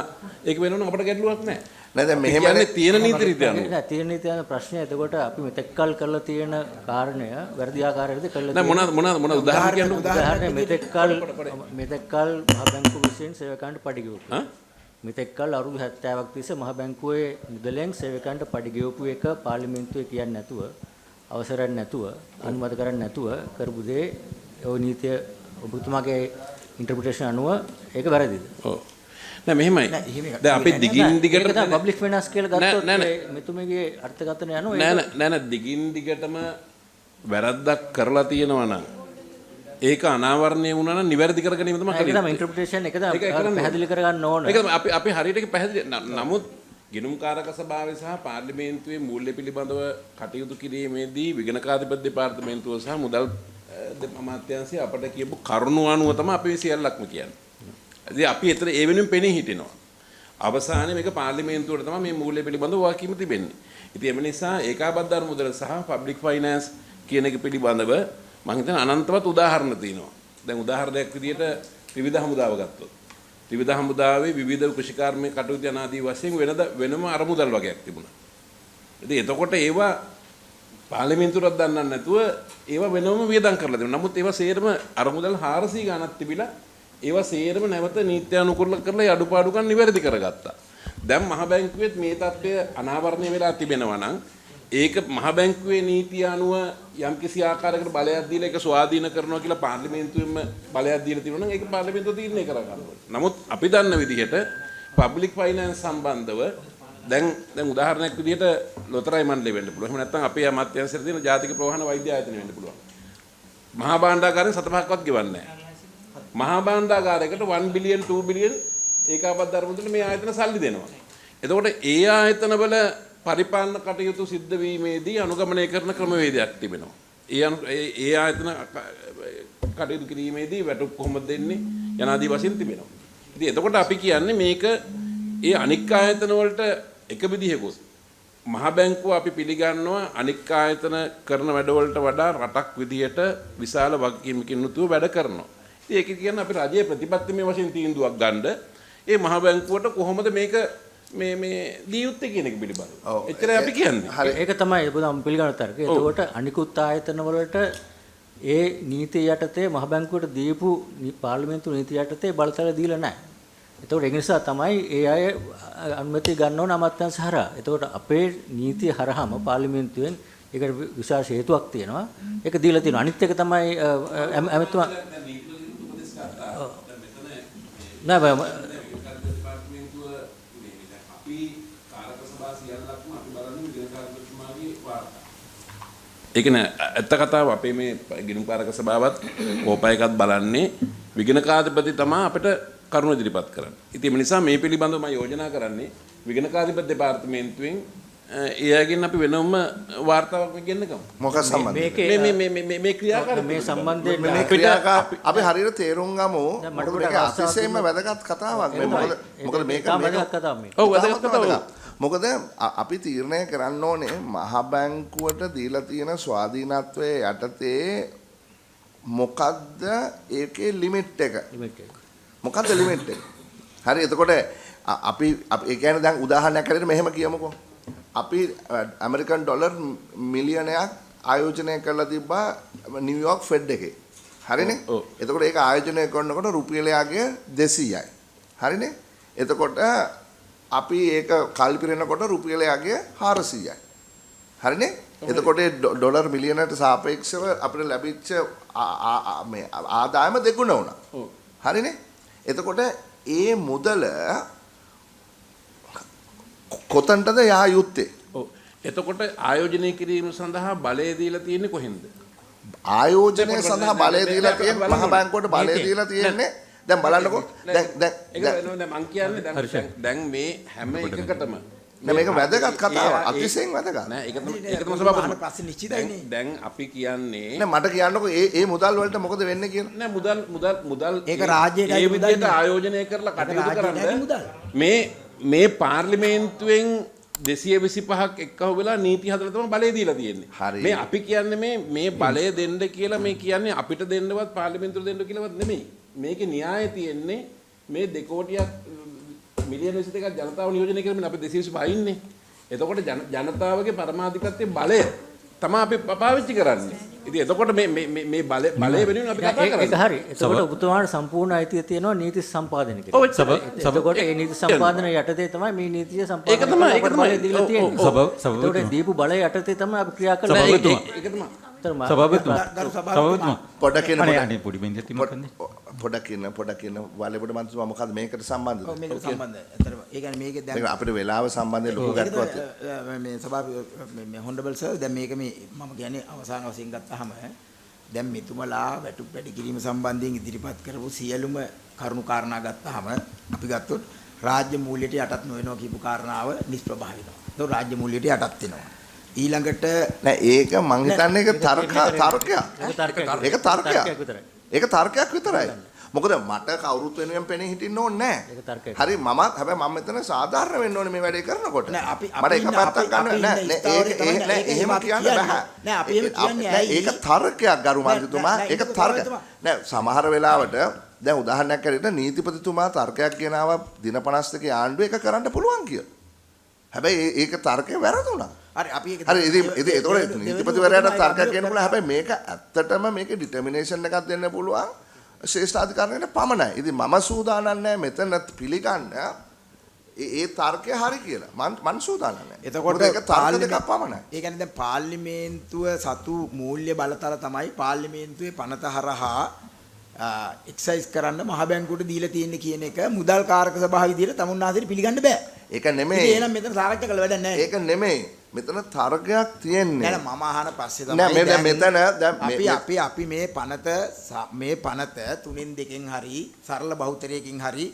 ඒක වෙනවනම් අපට ගැටලුවක් නෑ. නෑ දැන් මෙහෙමනේ තියෙන නීති රීතිය අනුව. නෑ තියෙන නීතිය අනුව ප්‍රශ්නය එතකොට අපි මෙතෙක්කල් කරලා තියෙන කාරණය වැරදි ආකාරයකද කරලා නෑ මොනවද උදාහරණ කියන්න උදාහරණය මෙතෙක්කල් මහ බැංකුව විසින් සේවකයන්ට පඩි ගෙවුවා. මෙතෙක්කල් අවුරුදු 70ක් තිස්සේ මහ බැංකුවේ මුදලෙන් සේවකයන්ට පඩි ගෙවපු එක පාර්ලිමේන්තුවේ කියන්නේ නැතුව අවසරයක් නැතුව අනුමත කරන්නේ නැතුව කරපු දේ ඔය නීතිය ඔබතුමාගේ ඉන්ටර්ප්‍රිටේෂන් අනුව ඒක වැරදිද? ඔව්. නෑ මෙහෙමයි. දැන් අපි දිගින් දිගට ඒක පබ්ලික් ෆයිනෑන්ස් කියලා ගත්තොත් මෙතුමගේ අර්ථකථන යනවා නෑ දිගින් දිගටම වැරද්දක් කරලා තියෙනවා නම් ඒක අනාවරණය වුණා නම් නිවැරදි කර ගැනීම තමයි කරන්නේ. ඒක තමයි ඉන්ටර්ප්‍රිටේෂන් එක තමයි පැහැදිලි කරගන්න ඕන. ඒක තමයි අපි හරියට පැහැදිලි නමුත් ගිණුම්කාරක සභාවේ සහ පාර්ලිමේන්තුවේ මූල්‍ය පිළිබඳව කටයුතු කිරීමේදී විගණකාධිපති දෙපාර්තමේන්තුව සහ මුදල් අමාත්‍යාංශය අපට කියපු කරුණු අනුව තමයි අපි සියල්ලක්ම කියන්නේ. ඉතින් අපි ඒතර ඒ වෙනුවෙන් පෙනී හිටිනවා. අවසානයේ මේක පාර්ලිමේන්තුවට තමයි මේ මූල්‍ය පිළිබඳව වාකීම තිබෙන්නේ. ඉතින් එම නිසා ඒකාබද්ධ මුදල සහ පබ්ලික් ෆයිනෑන්ස් කියන එක පිළිබඳව මම හිතන අනන්තවත් උදාහරණ තියෙනවා. දැන් උදාහරණයක් විදිහට විවිධ හමුදාව ගත්තොත්. විවිධ හමුදාවේ විවිධ කෘෂිකාර්මික කටයුතු යනාදී වශයෙන් වෙනම අරමුදල් වගේක් තිබුණා. ඉතින් එතකොට ඒවා පාර්ලිමේන්තුවට දන්නන්න නැතුව ඒවා වෙනම වියදම් කරලා දෙනවා. නමුත් ඒවා සේරම අරමුදල් 400 ගණනක් තිබිලා ඒවා සේරම නැවත නීත්‍යානුකූල කරලා අඩුපාඩුකම් නිවැරදි කරගත්තා. දැන් මහ බැංකුවේත් මේ තත්ත්වය අනාවරණය වෙලා තිබෙනවා නම් ඒක මහ බැංකුවේ නීතිය අනුව යම්කිසි ආකාරයකට බලයක් දීලා ඒක ස්වාධීන කරනවා කියලා පාර්ලිමේන්තුවෙන්ම බලයක් දීලා තියෙනවා නම් ඒක පාර්ලිමේන්තුව තීරණය කර ගන්නවා. නමුත් අපි දන්න විදිහට පබ්ලික් ෆයිනෑන්ස් සම්බන්ධව දැන් උදාහරණයක් විදිහට ලොතරැයි මණ්ඩලය වෙන්න පුළුවන්. එහෙම නැත්නම් අපේ අමාත්‍යාංශයේ තියෙන ජාතික ප්‍රවාහන වෛද්‍ය ආයතනය වෙන්න පුළුවන්. මහා භාණ්ඩාගාරයෙන් 7-5ක්වත් ගෙවන්නේ නැහැ. මහා භාණ්ඩාගාරයකට 1 බිලියන් 2 බිලියන් ඒකාබද්ධ අරමුදල මේ ආයතන සල්ලි දෙනවා. එතකොට ඒ ආයතනවල පරිපාලන කටයුතු සිද්ධ වීමේදී අනුගමනය කරන ක්‍රමවේදයක් තිබෙනවා. ඒ ආයතන කටයුතු කිරීමේදී වැටුප් කොහොමද දෙන්නේ යනාදී වශයෙන් තිබෙනවා. ඉතින් එතකොට අපි කියන්නේ මේක ඒ අනික් ආයතන වලට එක විදිහකුත් මහ බැංකුව අපි පිළිගන්නවා අනික් ආයතන කරන වැඩවලට වඩා රටක් විදියට විශාල වගකීමකින් යුතුව වැඩ කරනවා. ඉතින් ඒක කියන්නේ අපි රජයේ ප්‍රතිපත්තිමය වශයෙන් තීන්දුවක් ගන්න ඒ මහ බැංකුවට කොහොමද මේක මේ දී යුත්තේ කියන එක පිළිබඳව. එච්චරයි අපි කියන්නේ. ඒක තමයි බුදුන් පිළිගන්න තරක. එතකොට අනිකුත් ආයතන වලට ඒ නීතිය යටතේ මහ බැංකුවට දීපු පාර්ලිමේන්තු නීතිය යටතේ බලතල දීලා නැහැ. එතකොට ඒ නිසා තමයි ඒ අය අනුමැතිය ගන්න ඕන අමාත්‍යාංශ හරහා. එතකොට අපේ නීතිය හරහාම පාර්ලිමේන්තුවෙන් ඒකට විශේෂ හේතුවක් තියෙනවා. ඒක දීලා තියෙනවා. අනිත් එක තමයි ඇමතුමා නෑ ඒක නෑ ඇත්ත කතාව අපේ මේ ගිණුම්කාරක සභාවත් කෝපයකත් බලන්නේ විගණකාධිපති තමයි අපිට කරුණු ඉදිරිපත් කරන්නේ. ඉතින් ඒ නිසා මේ පිළිබඳව මම යෝජනා කරන්නේ විගණකාධිපති දෙපාර්තමේන්තුවෙන් එයාගෙන් අපි වෙනම වාර්තාවක් ගෙන්නගමු. මොකක් සම්බන්ධයෙන්? මේ ක්‍රියාකාරී මේ සම්බන්ධයෙන් මේ ක්‍රියාකාරී අපි හරියට තේරුම් ගමු. මේක අතිශයින්ම වැදගත් කතාවක්. මොකද මේක වැදගත් කතාවක් මේක. ඔව් වැදගත් කතාවක්. මොකද අපි තීරණය කරන්න ඕනේ මහ බැංකුවට දීලා තියෙන ස්වාධීනත්වයේ යටතේ මොකද්ද ඒකේ ලිමිට් එක? මොකද්ද ලිමිට් එක? හරි එතකොට අපි ඒ කියන්නේ දැන් උදාහරණයක් හැටියට මෙහෙම කියමුකෝ. අපි ඇමරිකන් ඩොලර් මිලියනයක් ආයෝජනය කරලා තිබ්බා නිව්යෝර්ක් ෆෙඩ් එකේ. හරිනේ? එතකොට ඒක ආයෝජනය කරනකොට රුපියලයගේ 200යි. හරිනේ? එතකොට අපි ඒක කල්පිරෙනකොට රුපියලයගේ 400යි. හරිනේ? එතකොට ඩොලර් මිලියනට සාපේක්ෂව අපිට ලැබිච්ච මේ ආදායම දෙගුණ වුණා. හරිනේ? එතකොට ඒ මුදල කොතනටද යා යුත්තේ? ඔව්. එතකොට ආයෝජනය කිරීම සඳහා බලය දීලා තියෙන්නේ කොහෙන්ද? ආයෝජනය සඳහා බලය දීලා තියෙන්නේ මහ බැංකුවට බලය දීලා තියෙන්නේ. දැන් බලන්නකෝ. දැන් මං කියන්නේ දැන් මේ හැම එකකටම නෑ මේක වැදගත් කතාවක්. අතිශයින් වැදගත්. නෑ ඒක තමයි සභාපති ප්‍රශ්න නිශ්චිතයිනේ. දැන් අපි කියන්නේ නෑ මට කියන්නකෝ ඒ මුදල් වලට මොකද වෙන්නේ කියලා. නෑ මුදල් ඒක රාජ්‍යයට ඒ විදිහට ආයෝජනය කරලා කටයුතු කරන්න මේ පාර්ලිමේන්තුවෙන් 225ක් එක්කහුව වෙලා නීති හදලා තමයි බලය දීලා තියෙන්නේ. මේ අපි කියන්නේ මේ බලය දෙන්න කියලා මේ කියන්නේ අපිට දෙන්නවත් පාර්ලිමේන්තුවට දෙන්න කියලාවත් නෙමෙයි. මේකේ න්‍යාය තියෙන්නේ මේ 2 කෝටියක් මිලියන 22ක් ජනතාව නියෝජනය කරමින් අපි 225 ඉන්නේ. එතකොට ජනතාවගේ පරමාධිපත්‍ය බලය තමයි අපි පාවිච්චි කරන්නේ. ඉතින් එතකොට මේ බලය වෙනුවෙන් අපි කතා කරන්නේ. ඒක හරි. එතකොට ඔබතුමාට සම්පූර්ණ අයිතිය තියෙනවා නීති සම්පාදනය කරන්න. එතකොට ඒ නීති සම්පාදනය යටතේ තමයි මේ නීතිය සම්පාදනය ඒක තමයි දීලා තියෙන්නේ. එතකොට දීපු බලය යටතේ තමයි අපි ක්‍රියා කරන්නේ. ඒක තමයි. සභාපතිතුමා පොඩක් කියන අනේ පොඩි බෙන්දක් පොඩක් කියන වලේපොඩ මන්ත්‍රීතුමා මොකද මේකට සම්බන්ධද? ඔව් මේකට සම්බන්ධයි. අතන ඒ කියන්නේ මේකේ දැන් අපිට වෙලාව සම්බන්ධයෙන් ලොකු ගැටලුවක් මේ සභාපති මේ හොන්ඩබල් සර් දැන් මේක මේ මම කියන්නේ අවසාන වශයෙන් ගත්තාම දැන් මෙතුමලා වැටුප් වැඩි කිරීම සම්බන්ධයෙන් ඉදිරිපත් කරපු සියලුම කරුණු කාරණා ගත්තාම අපි ගත්තොත් රාජ්‍ය මූල්‍යයට යටත් නොවෙනවා කියපු කාරණාව නිෂ්ප්‍රභා වෙනවා. ඒක රාජ්‍ය මූල්‍යයට යටත් වෙනවා. ඊළඟට නෑ ඒක මං හිතන්නේ ඒක තර්කයක්. ඒක තර්කයක් විතරයි. මොකද මට කවුරුත් වෙනුවෙන් පෙනී හිටින්න ඕනේ නෑ. හරි මමත් හැබැයි මම මෙතන සාධාරණ වෙන්න ඕනේ මේ වැඩේ කරනකොට. මට එක පැත්තක් ගන්න නෑ එහෙම කියන්න බෑ. නෑ අපි එහෙම කියන්නේ ඇයි? ඒක තර්කයක් ගරු මන්ත්‍රීතුමා. ඒක තර්කයක්. නෑ සමහර වෙලාවට දැන් උදාහරණයක් ඇරෙන්න නීතිපතිතුමා තර්කයක් ගෙනාවා දින 52 ආණ්ඩුව ඒක කරන්න පුළුවන් කියලා. හැබැයි ඒක තර්කය වැරදුනා. හරි අපි ඒක හරි ඉතින් ඒතකොට නීතිපතිවරයාට තර්කයක් කියන්න පුළුවන්. හැබැයි මේක ඇත්තටම මේකේ ඩිටර්මිනේෂන් එකක් දෙන්න පුළුවන් ශ්‍රේෂ්ඨාධිකරණයට පමණයි. ඉතින් මම සූදානම් නැහැ මෙතන පිළිගන්න ඒ තර්කය හරි කියලා. මම සූදානම් නැහැ. එතකොට ඒක තර්ක දෙකක් පමණයි. ඒ කියන්නේ දැන් පාර්ලිමේන්තුව සතු මූල්‍ය බලතල තමයි පාර්ලිමේන්තුවේ පනත හරහා එක්සයිස් කරන්න මහ බැංකුවට දීලා තියෙන්නේ කියන එක මුදල් කාරක සභාව විදියට තමුන්නාසෙට පිළිගන්න බෑ. ඒක නෙමෙයි. ඉතින් එහෙනම් මෙතන සාකච්ඡා කළ වැඩක් නැහැ. ඒක නෙමෙයි. මෙතන තර්කයක් තියෙන්නේ. නෑ මම අහන පස්සේ තමයි නෑ මෙතන අපි මේ පනත 3න් 2කින් හරි සරල බහුතරයකින් හරි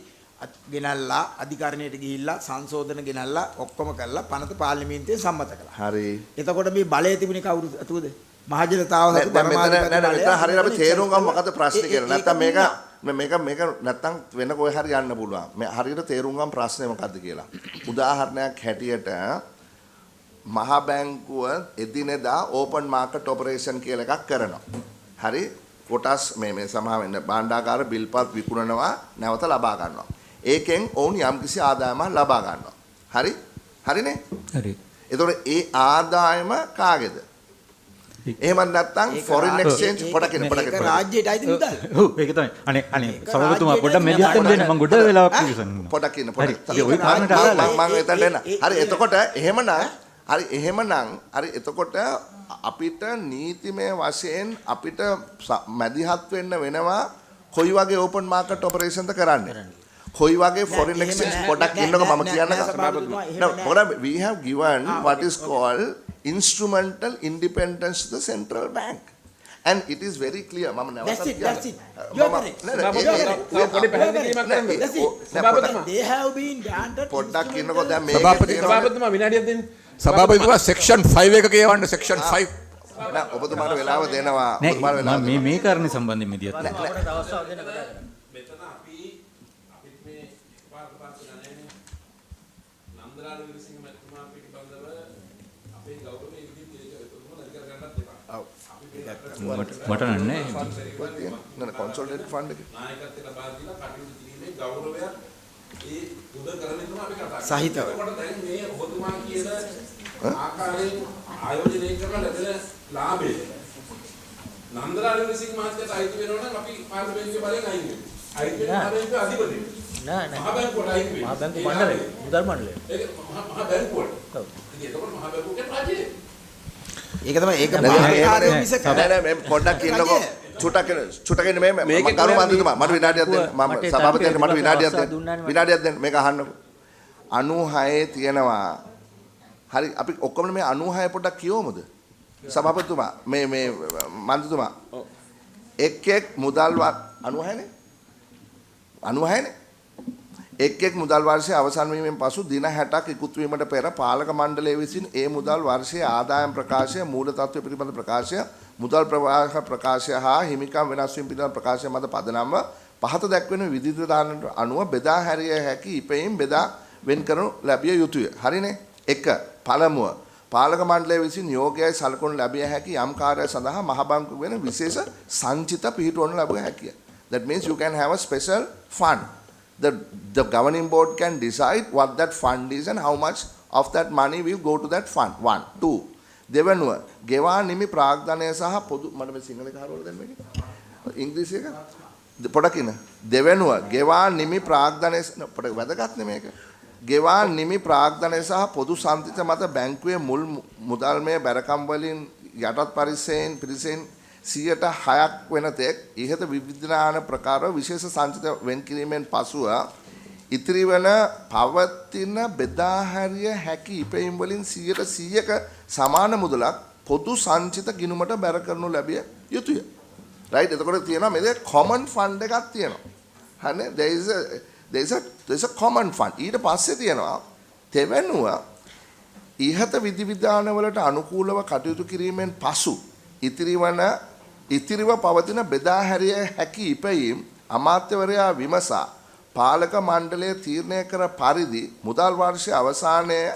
ගෙනල්ලා අධිකරණයට ගිහිල්ලා සංශෝධන ගෙනල්ලා ඔක්කොම කරලා පනත පාර්ලිමේන්තුවේ සම්මත කළා. හරි. එතකොට මේ බලය තිබුණේ කවුරුද අතුවද? මහජනතාව සතු පරමාධිපති බලය. මෙතන හරියට අපි තේරුම් ගමු මොකද ප්‍රශ්නේ කියලා. නැත්තම් මේක නැත්තම් වෙන කොයි හරි යන්න පුළුවන්. මේ හරියට තේරුම් ගමු ප්‍රශ්නේ මොකද්ද කියලා. උදාහරණයක් හැටියට මහ බැංකුව එදිනෙදා ඕපන් මාකට් ඔපරේෂන් කියලා එකක් කරනවා. හරි කොටස් මේ සමහර වෙන්න භාණ්ඩාගාර බිල්පත් විකුණනවා නැවත ලබා ගන්නවා. ඒකෙන් ඔවුන් යම්කිසි ආදායමක් ලබා ගන්නවා. හරි? හරිනේ? හරි. එතකොට ඒ ආදායම කාගේද? එහෙම නැත්නම් ෆොරින් එක්ස්චේන්ජ් පොඩකින් රාජ්‍යයට අයිති මුදල්. ඔව් ඒක තමයි. අනේ සභාපතිතුමා පොඩ්ඩක් මෙලියටම දෙන්න මම ගොඩ වෙලාවක් ඉවසන්න. පොඩකින් හරි. ඔය කාරණට අහලා මම එතනට එන්න. හරි එතකොට එහෙමනම් එතකොට අපිට නීතිමය වශයෙන් අපිට මැදිහත් වෙන්න වෙනවා කොයි වගේ ඕපන් මාකට් ඔපරේෂන්ද කරන්නේ. කොයි වගේ foreign exchange පොඩක් ඉන්නකො මම කියන්න we have given what is called instrumental independence to the central bank and it is very clear mama that's it you are correct they have been granted පොඩක් ඉන්නකො දැන් මේ සභාපතිතුමා විනාඩියක් දෙන්න සභාපතිතුමා section 5 එක කියවන්න section 5 නෑ ඔබතුමාට වෙලාව දෙනවා ඔබතුමාට වෙලාව මේ කාරණේ සම්බන්ධයෙන් මෙදියත් නෑ මට නෑ නෑ කොන්සෝලිඩේටඩ් ෆන්ඩ් එක නායකත්වයට ලබා දීලා කටයුතු කිරීමේ ගෞරවය ඒ උද කරන්නේ තමයි අපි කතා කරන්නේ. සහිතව. ඒකට දැන් මේ ඔබතුමා කියන ආකාරයෙන් ආයෝජනය කරලා ලැබෙන ලාභය නන්දලාල් විසින් මහත්තයාට අයිති වෙනවා නම් අපි පාර්ලිමේන්තුවේ බලෙන් අයින් වෙනවා. අයිති වෙන පාර්ලිමේන්තුවේ අධිපති. නෑ මහ බැංකුවට අයිති වෙනවා. මහ බැංකු මණ්ඩලය මුදල් මණ්ඩලය. ඒක මහ බැංකුවට. ඔව්. ඉතින් ඒකවල මහ බැංකුවේ රාජ්‍යය. ඒක තමයි ඒක මහාකාරය මිසක නෑ මේ පොඩ්ඩක් ඉන්නකො චුටකින් මේ මම කරු මන්ත්‍රීතුමා මට විනාඩියක් දෙන්න මම සභාපතිතුමාට මට විනාඩියක් දෙන්න මේක අහන්නකො 96 තියෙනවා හරි අපි ඔක්කොම මේ 96 පොඩ්ඩක් කියවමුද සභාපතිතුමා මේ මන්ත්‍රීතුමා එක් මුදල් 96නේ 96නේ එක් මුදල් වර්ෂයේ අවසන් වීමෙන් පසු දින 60ක් ඉක්ුත් වීමට පෙර පාලක මණ්ඩලය විසින් ඒ මුදල් වර්ෂයේ ආදායම් ප්‍රකාශය මූල තත්ත්වය පිළිබඳ ප්‍රකාශය මුදල් ප්‍රවාහ ප්‍රකාශය හා හිමිකම් වෙනස් වීම පිළිබඳ ප්‍රකාශය මත පදනම්ව පහත දැක්වෙන විධිවිධානට අනුව බෙදා හැරිය හැකි ඉපෙයින් බෙදා වෙන් කරනු ලැබිය යුතුය. හරිනේ? 1. පළමුව පාලක මණ්ඩලය විසින් නියෝගයයි සලකුණු ලැබිය හැකි යම් කාර්යයක් සඳහා මහ බැංකුව වෙන විශේෂ සංචිත පිහිටවනු ලැබුව හැකිය. That means you can have a special fund. The governing board can decide what that fund is and how much of that money will go to that fund. 1. 2. දෙවනුව ගෙවා නිමි ප්‍රාග්ධනය සහ පොදු මට මේ සිංහල කාරවල දැන් මේක ඉංග්‍රීසි එක පොඩක් ඉන්න දෙවනුව ගෙවා නිමි ප්‍රාග්ධනය පොඩක් වැදගත් නේ මේක ගෙවා නිමි ප්‍රාග්ධනය සහ පොදු සම්තිත මත බැංකුවේ මුල් මුදල්මය බැරකම් වලින් යටත් පිරිසෙන් 6% වෙන තෙක් ඉහත විවිධාන ප්‍රකාර විශේෂ සංචිත වෙන් කිරීමෙන් පසුව ඉතිරි වන පවතින බෙදා හැරිය හැකි ඉපැයීම් වලින් 100%ක සමාන මුදලක් පොදු සංචිත ගිණුමට බැර කරනු ලැබිය යුතුය. රයිට් එතකොට තියෙනවා මේ common fund එකක් තියෙනවා. හරිනේ there is a common fund. ඊට පස්සේ තියෙනවා තෙවනුව ඉහත විධිවිධාන වලට අනුකූලව කටයුතු කිරීමෙන් පසු ඉතිරිව පවතින බෙදා හැරිය හැකි ඉපැයීම් අමාත්‍යවරයා විමසා පාලක මණ්ඩලය තීරණය කර පරිදි මුදල් වර්ෂයේ අවසානයේ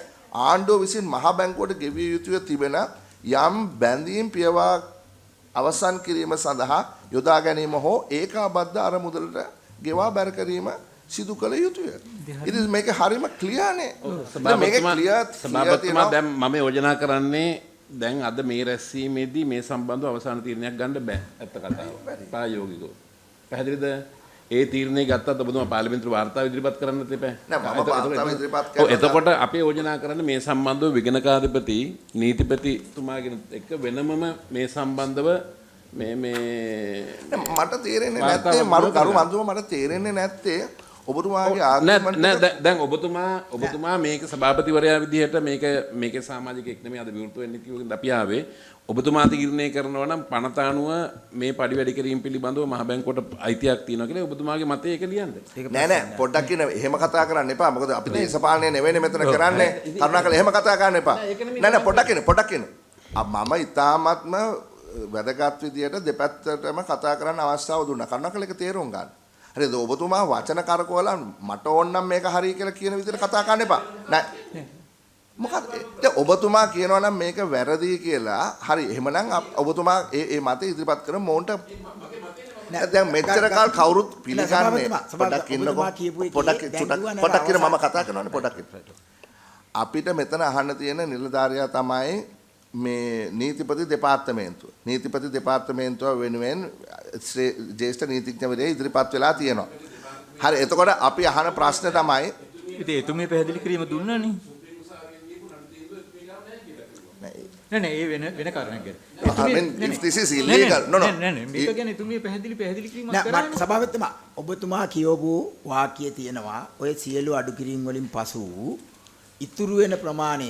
ආණ්ඩුව විසින් මහ බැංකුවට ගෙවිය යුතුව තිබෙන යම් බැඳීම් පියවා අවසන් කිරීම සඳහා යොදා ගැනීම හෝ ඒකාබද්ධ අරමුදලට ගෙවා බැර කිරීම සිදු කළ යුතුය. ඉතින් මේක හරියම ක්ලියර් නේ. මේක ක්ලියර් සභාපතිතුමා දැන් මම යෝජනා කරන්නේ දැන් අද මේ රැස්වීමේදී මේ සම්බන්ධව අවසාන තීරණයක් ගන්න බෑ. ඇත්ත කතාව. ප්‍රායෝගිකව. පැහැදිලිද? ඒ තීරණය ගත්තත් ඔබතුමා පාර්ලිමේන්තු වාර්තාව ඉදිරිපත් කරන්නත් එපා. එතකොට අපි යෝජනා කරන්නේ මේ සම්බන්ධව විගණකාධිපති නීතිපතිතුමාගෙන එක්ක වෙනමම මේ සම්බන්ධව මට තේරෙන්නේ නැත්තේ කරු මන්දුම මට තේරෙන්නේ නැත්තේ ඔබතුමාගේ ආගමන්ට දැන් ඔබතුමා මේක සභාපතිවරයා විදිහට මේකේ සමාජිකෙක් නෙමෙයි අද විවෘත වෙන්නේ කියුවෙන් අපි ආවේ ඔබතුමා තීරණය කරනවා නම් පනත අනුව මේ පඩි වැඩි කිරීම පිළිබඳව මහ බැංකුවට අයිතියක් තියෙනවා කියලා ඔබතුමාගේ මතය ඒක ලියන්න. නෑ පොඩ්ඩක් කියන එහෙම කතා කරන්න එපා. මොකද අපි දේශපාලනය නෙවෙයිනේ මෙතන කරන්නේ. කරුණාකරලා එහෙම කතා කරන්න එපා. නෑ පොඩ්ඩක් කියන. මම ඊ타ත්ම වැදගත් විදියට දෙපැත්තටම කතා කරන්න අවස්ථාව දුන්නා. කරුණාකරලා ඒක තේරුම් ගන්න. හරිද? ඔබතුමා වචන කරකවලා මට ඕන නම් මේක හරි කියලා කියන විදිහට කතා කරන්න එපා. නෑ මොකද දැන් ඔබතුමා කියනවා නම් මේක වැරදි කියලා. හරි එහෙමනම් ඔබතුමා ඒ මතය ඉදිරිපත් කරමු මොන්ට දැන් මෙච්චර කාල කවුරුත් පිළිගන්නේ පොඩක් ඉන්නකො පොඩක් කියන මම කතා කරනවානේ පොඩක් අපිට මෙතන අහන්න තියෙන නිලධාරියා තමයි මේ නීතිපති දෙපාර්තමේන්තුව. නීතිපති දෙපාර්තමේන්තුව වෙනුවෙන් ජ්‍යෙෂ්ඨ නීතිඥවරයා ඉදිරිපත් වෙලා තියෙනවා. හරි එතකොට අපි අහන ප්‍රශ්න තමයි ඉතින් එතුමිය පැහැදිලි කිරීම දුන්නානේ. නෑ ඒ වෙන කාරණයක් ගැන. if this is illegal no නෑ මේක ගැන එතුමිය පැහැදිලි කිරීමක් කරන්නේ. සභාපතිතුමා ඔබතුමා කියවපු වාක්‍යය තියෙනවා ඔය සියලු අඩු කිරීම් වලින් පසු ඉතුරු වෙන ප්‍රමාණය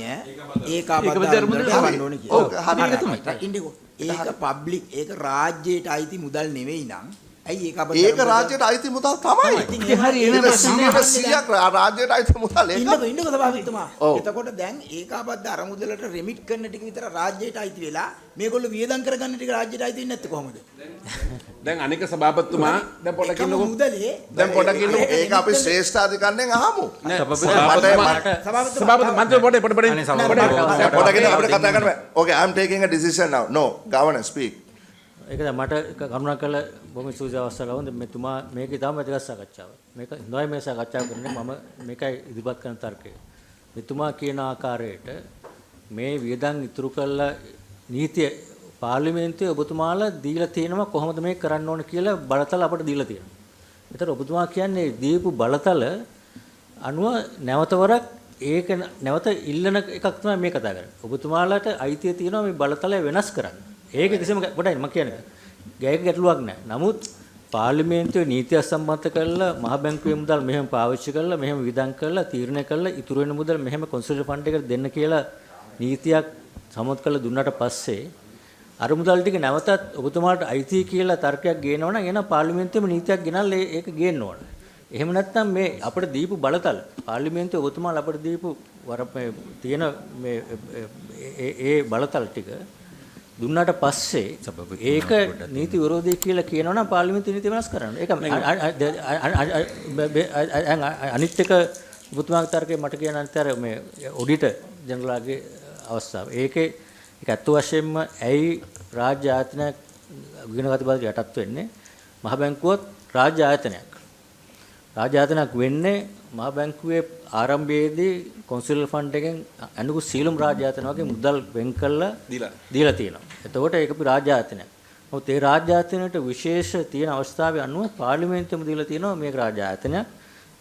ඒකාබද්ධ ගන්න ඕනේ කියලා. ඒක පබ්ලික් ඒක රාජ්‍යයට අයිති මුදල් නෙවෙයි නං. ඇයි ඒක රාජ්‍යයට අයිති මුදල් තමයි. හරි එන ප්‍රශ්නේ 100ක් රාජ්‍යයට අයිති මුදල් ඒක. ඉන්නකෝ සභාපතිතුමා. එතකොට දැන් ඒකාබද්ධ අරමුදලට රෙමිට් කරන ටික විතර රාජ්‍යයට අයිති වෙලා මේගොල්ලෝ වියදම් කරගන්න ටික රාජ්‍යයට අයිති වෙන්නේ නැත්තේ කොහොමද? දැන් අනික සභාපතිතුමා දැන් පොඩක් ඉන්නකෝ. මුදලේ දැන් පොඩක් ඉන්නකෝ. ඒක අපි ශ්‍රේෂ්ඨ අධිකරණයෙන් අහමු. සභාපති මන්ත්‍රී පොඩ පොඩක් ඉන්න අපිට කතා කරන්න බෑ. Okay I am taking a decision now. No governor speak. ඒක දැන් මට කරුණා කළ බොහොම සුවසේ අවස්ථාවක් ලැබුණා. මෙතුමා මේකේ තාම වැදගත් සාකච්ඡාවක්. මේක හොඳයි මේ සාකච්ඡාව කරන්නේ මම මේකයි ඉදිරිපත් කරන තර්කය. මෙතුමා කියන ආකාරයට මේ වියදම් ඉතුරු කළ නීතිය පාර්ලිමේන්තුවේ ඔබතුමාලා දීලා තියෙනවා කොහොමද මේක කරන්න ඕන කියලා බලතල අපට දීලා තියෙනවා. ඒතර ඔබතුමා කියන්නේ දීපු බලතල අනුව නැවතවරක් ඒක නැවත ඉල්ලන එකක් තමයි මේ කතා කරන්නේ. ඔබතුමාලාට අයිතිය තියෙනවා මේ බලතල වෙනස් කරන්න. ඒක කිසිම පොඩයි මම කියන්නේ. ගෑයක ගැටලුවක් නැහැ. නමුත් පාර්ලිමේන්තුවේ නීතිය සම්මත කරලා මහ බැංකුවේ මුදල් මෙහෙම පාවිච්චි කරලා මෙහෙම වියදම් කරලා තීරණය කරලා ඉතුරු වෙන මුදල් මෙහෙම කොන්සල්ටන්ට් ෆන්ඩ් එකට දෙන්න කියලා නීතියක් සමත් කරලා දුන්නාට පස්සේ අර මුදල් ටික නැවතත් ඔබතුමාට අයිති කියලා තර්කයක් ගේනවනම් එහෙනම් පාර්ලිමේන්තුවේම නීතියක් ගෙනල්ලා ඒක ගේන්න ඕන. එහෙම නැත්නම් මේ අපිට දීපු බලතල පාර්ලිමේන්තුවේ ඔබතුමාලා අපිට දීපු තියෙන මේ ඒ බලතල ටික දුන්නාට පස්සේ ඒක නීති විරෝධී කියලා කියනවනම් පාර්ලිමේන්තු නීති වෙනස් කරන්න. ඒක අනිත් එක ඔබතුමාගේ තර්කේ මට කියන අනිත් අර මේ ඔඩිටර් ජනරල්ගේ අවස්ථාව. ඒකේ ඒක ඇත්ත වශයෙන්ම ඇයි රාජ්‍ය ආයතනයක් විගණකතිබාධයට යටත් වෙන්නේ? මහ බැංකුවත් රාජ්‍ය ආයතනයක්. රාජ්‍ය ආයතනයක් වෙන්නේ මහ බැංකුවේ ආරම්භයේදී කොන්සල් ෆන්ඩ් එකෙන් අනුකු සීලම් රාජ්‍ය ආයතන වගේ මුදල් වෙන් කරලා දීලා තියෙනවා. එතකොට ඒක අපි රාජ්‍ය ආයතනයක්. මොකද ඒ රාජ්‍ය ආයතනයට විශේෂ තියෙන අවස්ථාවේ අනුව පාර්ලිමේන්තුවෙම දීලා තියෙනවා මේක රාජ්‍ය ආයතනයක්.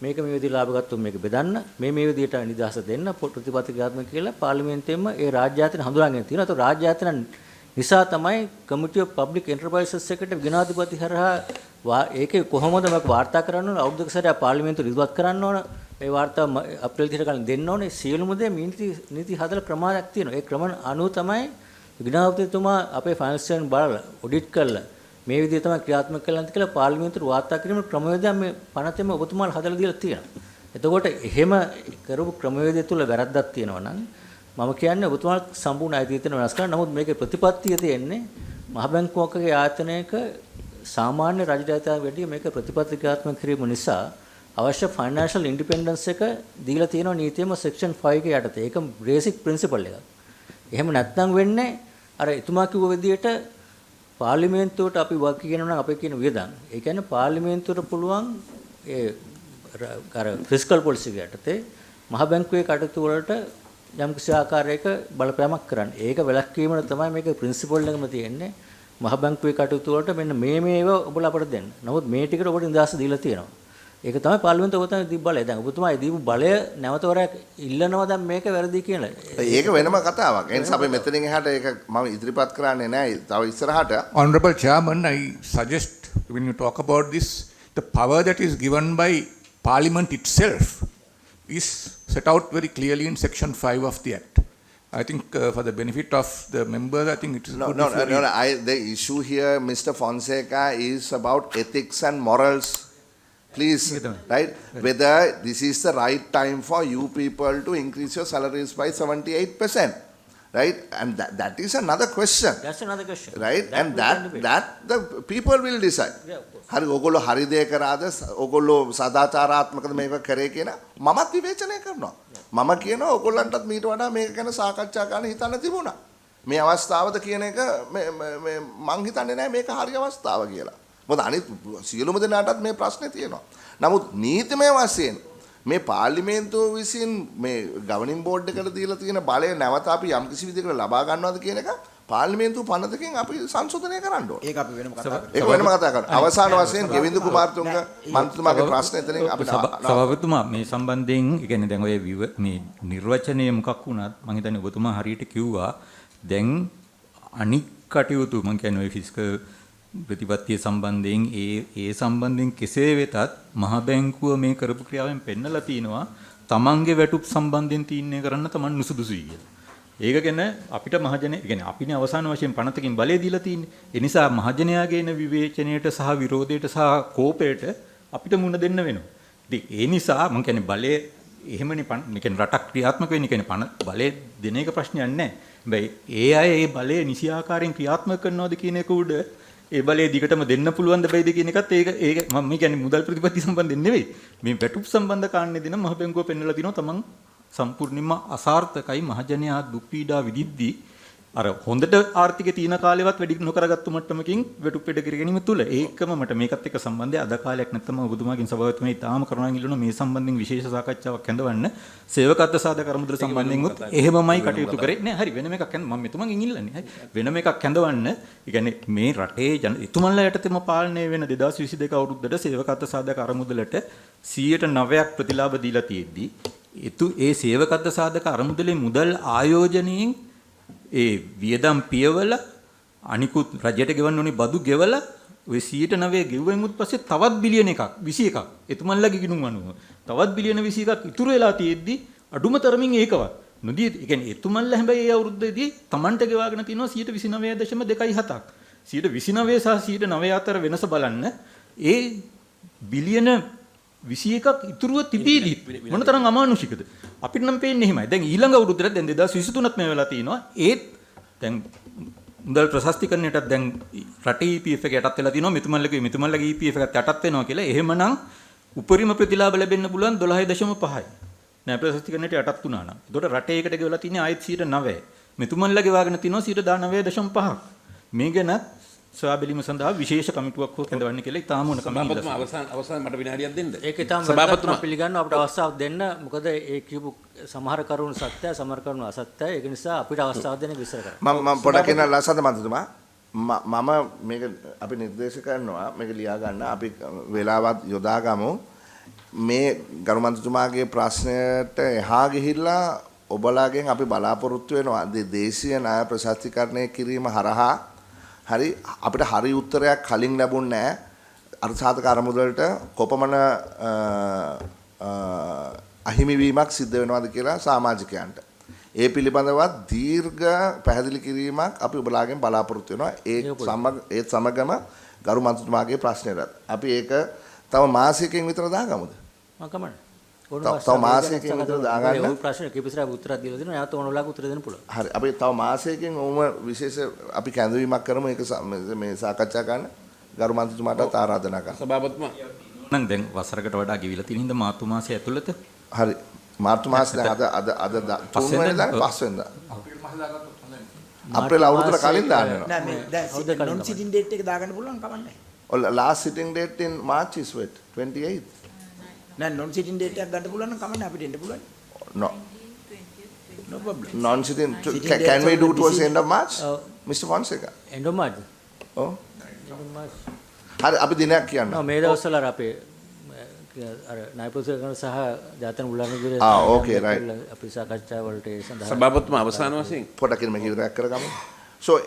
මේක මේ විදිහට ලාභ ගත්තොත් මේක බෙදන්න මේ විදිහට නිදහස දෙන්න ප්‍රතිපත්තිකාත්මක කියලා පාර්ලිමේන්තුවෙම ඒ රාජ්‍ය ආයතන හඳුනාගෙන තියෙනවා. ඒතකොට රාජ්‍ය ආයතන නිසා තමයි කමිටි ඔෆ් පබ්ලික් එන්ටර්ප්‍රයිසස් එකට විනාධිපති හරහා ඒකේ කොහොමද මේක වාර්තා කරන්න ඕන අවුරුද්දක සැරයක් පාර්ලිමේන්තුව ඉදිරිපත් කරන්න ඕන මේ වාර්තාව අප්‍රේල් 30 කලින් දෙන්න ඕනේ සියලුම දේ නීති හදලා ක්‍රමයක් තියෙනවා ඒ ක්‍රම අනුව තමයි විනාධිපතිතුමා අපේ ෆයිනෑන්ස් බලලා ඔඩිට් කරලා මේ විදිහට තමයි ක්‍රියාත්මක කරන්න කියලා පාර්ලිමේන්තුවට වාර්තා කිරීමේ ක්‍රමවේදයක් මේ පනතෙම ඔබතුමාලා හදලා දීලා තියෙනවා. එතකොට එහෙම කරපු ක්‍රමවේදය තුල වැරද්දක් තියෙනවා නම් මම කියන්නේ ඔබතුමාලා සම්පූර්ණ අයිතිය තියෙන වෙනස් කරන්න. නමුත් මේකේ ප්‍රතිපත්තිය තියෙන්නේ මහ බැංකුවකගේ ආයතනයක සාමාන්‍ය රාජ්‍යතාවය වැඩි මේක ප්‍රතිපත්තිකාත්මක කිරීම නිසා අවශ්‍ය ෆයිනෑන්ෂල් ඉන්ඩිපෙන්ඩන්ස් එක දීලා තියෙනවා නීතියේම සෙක්ෂන් 5 එකේ යටතේ. ඒක බේසික් ප්‍රින්සිපල් එකක්. එහෙම නැත්නම් වෙන්නේ අර එතුමා කිව්ව විදිහට පාර්ලිමේන්තුවට අපි වක් කියනවා නම් අපේ කියන වියදම්. ඒ කියන්නේ පාර්ලිමේන්තුවට පුළුවන් ඒ අර ෆිස්කල් පොලිසි යටතේ මහ බැංකුවේ කටයුතු වලට යම් කිසි ආකාරයක බලපෑමක් කරන්න. ඒක වැළැක්වීමන තමයි මේක ප්‍රින්සිපල් එකම තියෙන්නේ. මහ බැංකුවේ කටයුතු වලට මෙන්න මේව ඔබලා අපට දෙන්න. නමුත් මේ ටිකට ඔබට නිදහස දීලා තියෙනවා. ඒක තමයි පාර්ලිමේන්තුව ඔබට දීපු බලය. දැන් ඔබතුමා දීපු බලය නැවතවරක් ඉල්ලනවා දැන් මේක වැරදි කියලා. ඒක වෙනම කතාවක්. ඒ නිසා අපි මෙතනින් එහාට ඒක මම ඉදිරිපත් කරන්නේ නැහැ. තව ඉස්සරහට. Honorable Chairman, I suggest when you talk about this, the power that is given by Parliament itself is set out very clearly in Section 5 of the Act. I think for the benefit of the members, I think it is good. The issue here, Mr. Fonseca, is about ethics and morals. Please, right? Whether this is the right time for you people to increase your salaries by 78%. right? And that is another question. That's another question. Right? That And we can debate. that the people will decide. Yeah, of course. හරි ඕගොල්ලෝ හරි දේ කරාද ඕගොල්ලෝ සදාචාරාත්මකද මේක කරේ කියන මමත් විවේචනය කරනවා. මම කියනවා ඕගොල්ලන්ටත් මීට වඩා මේක ගැන සාකච්ඡා කරන්න හිතන්න තිබුණා. මේ අවස්ථාවද කියන එක මං හිතන්නේ නැහැ මේක හරි අවස්ථාව කියලා. මොකද අනිත් සියලුම දෙනාටත් මේ ප්‍රශ්නේ තියෙනවා. නමුත් නීතිමය වශයෙන් මේ පාර්ලිමේන්තුව විසින් මේ ගවර්නින් බෝඩ් එකට දීලා තියෙන බලය නැවත අපි යම් කිසි විදිහකට ලබා ගන්නවද කියන එක පාර්ලිමේන්තුව පනතකින් අපි සංශෝධනය කරන්න ඕනේ. ඒක අපි වෙනම කතා කරමු. ඒක වෙනම කතා කරමු. අවසාන වශයෙන් ගෙවින්දු කුමාරතුංග මන්ත්‍රීතුමාගේ ප්‍රශ්න එතනින් අපිට සභාපතිතුමා මේ සම්බන්ධයෙන් ඒ කියන්නේ දැන් ඔය මේ නිර්වචනය මොකක් වුණත් මම හිතන්නේ ඔබතුමා හරියට කිව්වා දැන් අනික් කටයුතු මම කියන්නේ ඔය ෆිස්කල් ප්‍රතිපත්තිය සම්බන්ධයෙන් ඒ සම්බන්ධයෙන් කෙසේ වෙතත් මහ බැංකුව මේ කරපු ක්‍රියාවෙන් පෙන්නලා තිනවා තමන්ගේ වැටුප් සම්බන්ධයෙන් තීරණය කරන්න තමන් නුසුදුසුයි කියලා. ඒක ගැන අපිට මහජනය කියන්නේ අපිනේ අවසාන වශයෙන් පනතකින් බලය දීලා තියෙන්නේ. ඒ නිසා මහජනයාගේ එන විවේචනයට සහ විරෝධයට සහ කෝපයට අපිට මුහුණ දෙන්න වෙනවා. ඉතින් ඒ නිසා මම කියන්නේ බලය එහෙමනේ කියන්නේ රටක් ක්‍රියාත්මක වෙන්නේ කියන්නේ බලය දෙන එක ප්‍රශ්නයක් නැහැ. හැබැයි ඒ අය ඒ බලය නිසි ආකාරයෙන් ක්‍රියාත්මක කරනවද කියන එක උඩ ඒ බලය දිගටම දෙන්න පුළුවන් ද බැයිද කියන එකත් ඒක මම කියන්නේ මුදල් ප්‍රතිපත්ති සම්බන්ධයෙන් නෙවෙයි. මේ වැටුප් සම්බන්ධ කාරණේ දින මහ බැංකුව පෙන්වලා තිනවා තමන් සම්පූර්ණයෙන්ම අසාර්ථකයි මහජනයා දුක් පීඩා විඳිද්දී අර හොඳට ආර්ථිකේ තියෙන කාලෙවත් වැඩි නොකරගත්තු මට්ටමකින් වැටුප් වැඩ කර ගැනීම තුල ඒකම මට මේකත් එක්ක සම්බන්ධය අද කාලයක් නැත්තම් ඔබතුමාගෙන් සභාවතුමයි තාම කරුණාවෙන් ඉල්ලන මේ සම්බන්ධයෙන් විශේෂ සාකච්ඡාවක් හැඳවන්න සේවකත්ව සාධක අරමුදල සම්බන්ධයෙන් උත් එහෙමමයි කටයුතු කරේ නෑ හරි වෙනම එකක් මම මෙතුමගෙන් ඉල්ලන්නේ හරි වෙනම එකක් හැඳවන්න ඒ කියන්නේ මේ රටේ එතුමන්ලා යටතේම පාලනය වෙන 2022 අවුරුද්දට සේවකත්ව සාධක අරමුදලට 109ක් ප්‍රතිලාභ දීලා තියෙද්දි ඒ සේවකත්ව සාධක අරමුදලේ මුදල් ආයෝජනයෙන් ඒ වියදම් පියවල අනිකුත් රජයට ගෙවන්න ඕනේ බදු ගෙවල ඔය 109 ගෙවුවෙන් උත් පස්සේ තවත් බිලියන එකක් 21ක් එතුමන්ලගේ ගිණුම් අනුව තවත් බිලියන 21ක් ඉතුරු වෙලා තියෙද්දි අඩුම තරමින් ඒකවත් නොදී ඒ කියන්නේ එතුමන්ලා හැබැයි ඒ අවුරුද්දේදී Tamanට ගෙවාගෙන තිනවා 29.27ක් 29 සහ 9 අතර වෙනස බලන්න ඒ බිලියන 21ක් ඉතුරුව තිබීදී මොනතරම් අමානුෂිකද අපිට නම් පේන්නේ එහෙමයි. දැන් ඊළඟ අවුරුද්දට දැන් 2023ත් මේ වෙලා තිනවා. ඒත් දැන් මුදල් ප්‍රශස්තිකරණයටත් දැන් රටේ EPF එක යටත් වෙලා තිනවා. මෙතුමන්ලගේ EPF එකත් යටත් වෙනවා කියලා. එහෙමනම් උපරිම ප්‍රතිලාභ ලැබෙන්න පුළුවන් 12.5යි. නෑ ප්‍රශස්තිකරණයට යටත් වුණා නම්. ඒතකොට රටේ එකට ගෙවලා තියෙන්නේ ආයෙත් 9. මෙතුමන්ලගේ වාගෙන තිනවා 19.5ක්. මේ ගැන සොයා බැලීම සඳහා විශේෂ කමිටුවක් හෝ කැඳවන්න කියලා ඉතාම ඕන කමිටුවක්. අවසාන මට විනාඩියක් දෙන්න. ඒක ඉතාම වැදගත් පිළිගන්න අපිට අවස්ථාවක් දෙන්න. මොකද ඒ කියපු සමහර කරුණු සත්‍යයි සමහර කරුණු අසත්‍යයි. ඒක නිසා අපිට අවස්ථාවක් දෙන්න විස්තර කරන්න. මම පොඩක් කියන ලස්සන මන්ත්‍රීතුමා මම මේක අපි නිර්දේශ කරනවා මේක ලියා ගන්න අපි වෙලාවත් යොදා ගමු. මේ ගරු මන්ත්‍රීතුමාගේ ප්‍රශ්නයට එහා ගිහිල්ලා ඔබලාගෙන් අපි බලාපොරොත්තු වෙනවා දේශීය ණය ප්‍රශස්තිකරණය කිරීම හරහා හරි අපිට හරි උත්තරයක් කලින් ලැබුණේ නැහැ අර්ථසාධක අරමුදලට කොපමණ අහිමි වීමක් සිද්ධ වෙනවද කියලා සමාජිකයන්ට. ඒ පිළිබඳවත් දීර්ඝ පැහැදිලි කිරීමක් අපි ඔබලාගෙන් බලාපොරොත්තු වෙනවා. ඒ සමගම ගරු මන්ත්‍රීතුමාගේ ප්‍රශ්නෙට. අපි ඒක තව මාසයකින් විතර දාගමුද? කමන්න. තව මාසයකින් විතර දාගන්න. ඔය ප්‍රශ්න කිපිසරා උත්තර දීලා දෙනවා. යාත් ඕන වෙලාවක උත්තර දෙන්න පුළුවන්. හරි. අපි තව මාසයකින් ඕම විශේෂ අපි කැඳවීමක් කරමු ඒක මේ සාකච්ඡා කරන්න. ගරු මන්ත්‍රීතුමාටත් ආරාධනා කරනවා. සභාපතිතුමා නම් දැන් වසරකට වඩා ගෙවිලා තියෙන හින්දා මාර්තු මාසය ඇතුළත හරි. මාර්තු මාසෙ දැන් අද 3 වෙනිදා 5 වෙනිදා. අප්‍රේල් අවුරුද්දට කලින් දාන්න වෙනවා. නෑ මේ දැන් non sitting date එක දාගන්න පුළුවන් කමන්නේ. Last sitting date in March is what? 28th. නෑ non sitting date එකක් ගන්න පුළුවන් නම් කමන්නේ අපිට එන්න පුළුවන්. No. No problem. Non sitting can we do towards the end of March? Mr. Fonseca. End of March. Oh. හරි අපි දිනයක් කියන්න. මේ දවස්වල අපේ අර ණයපොසකන සහ ජාතන බුලන්නේ okay right. අපි සාකච්ඡා වලට ඒ සඳහා සභාපතිතුමා අවසාන වශයෙන් පොඩකින් මේක ඉවරයක් කරගමු. So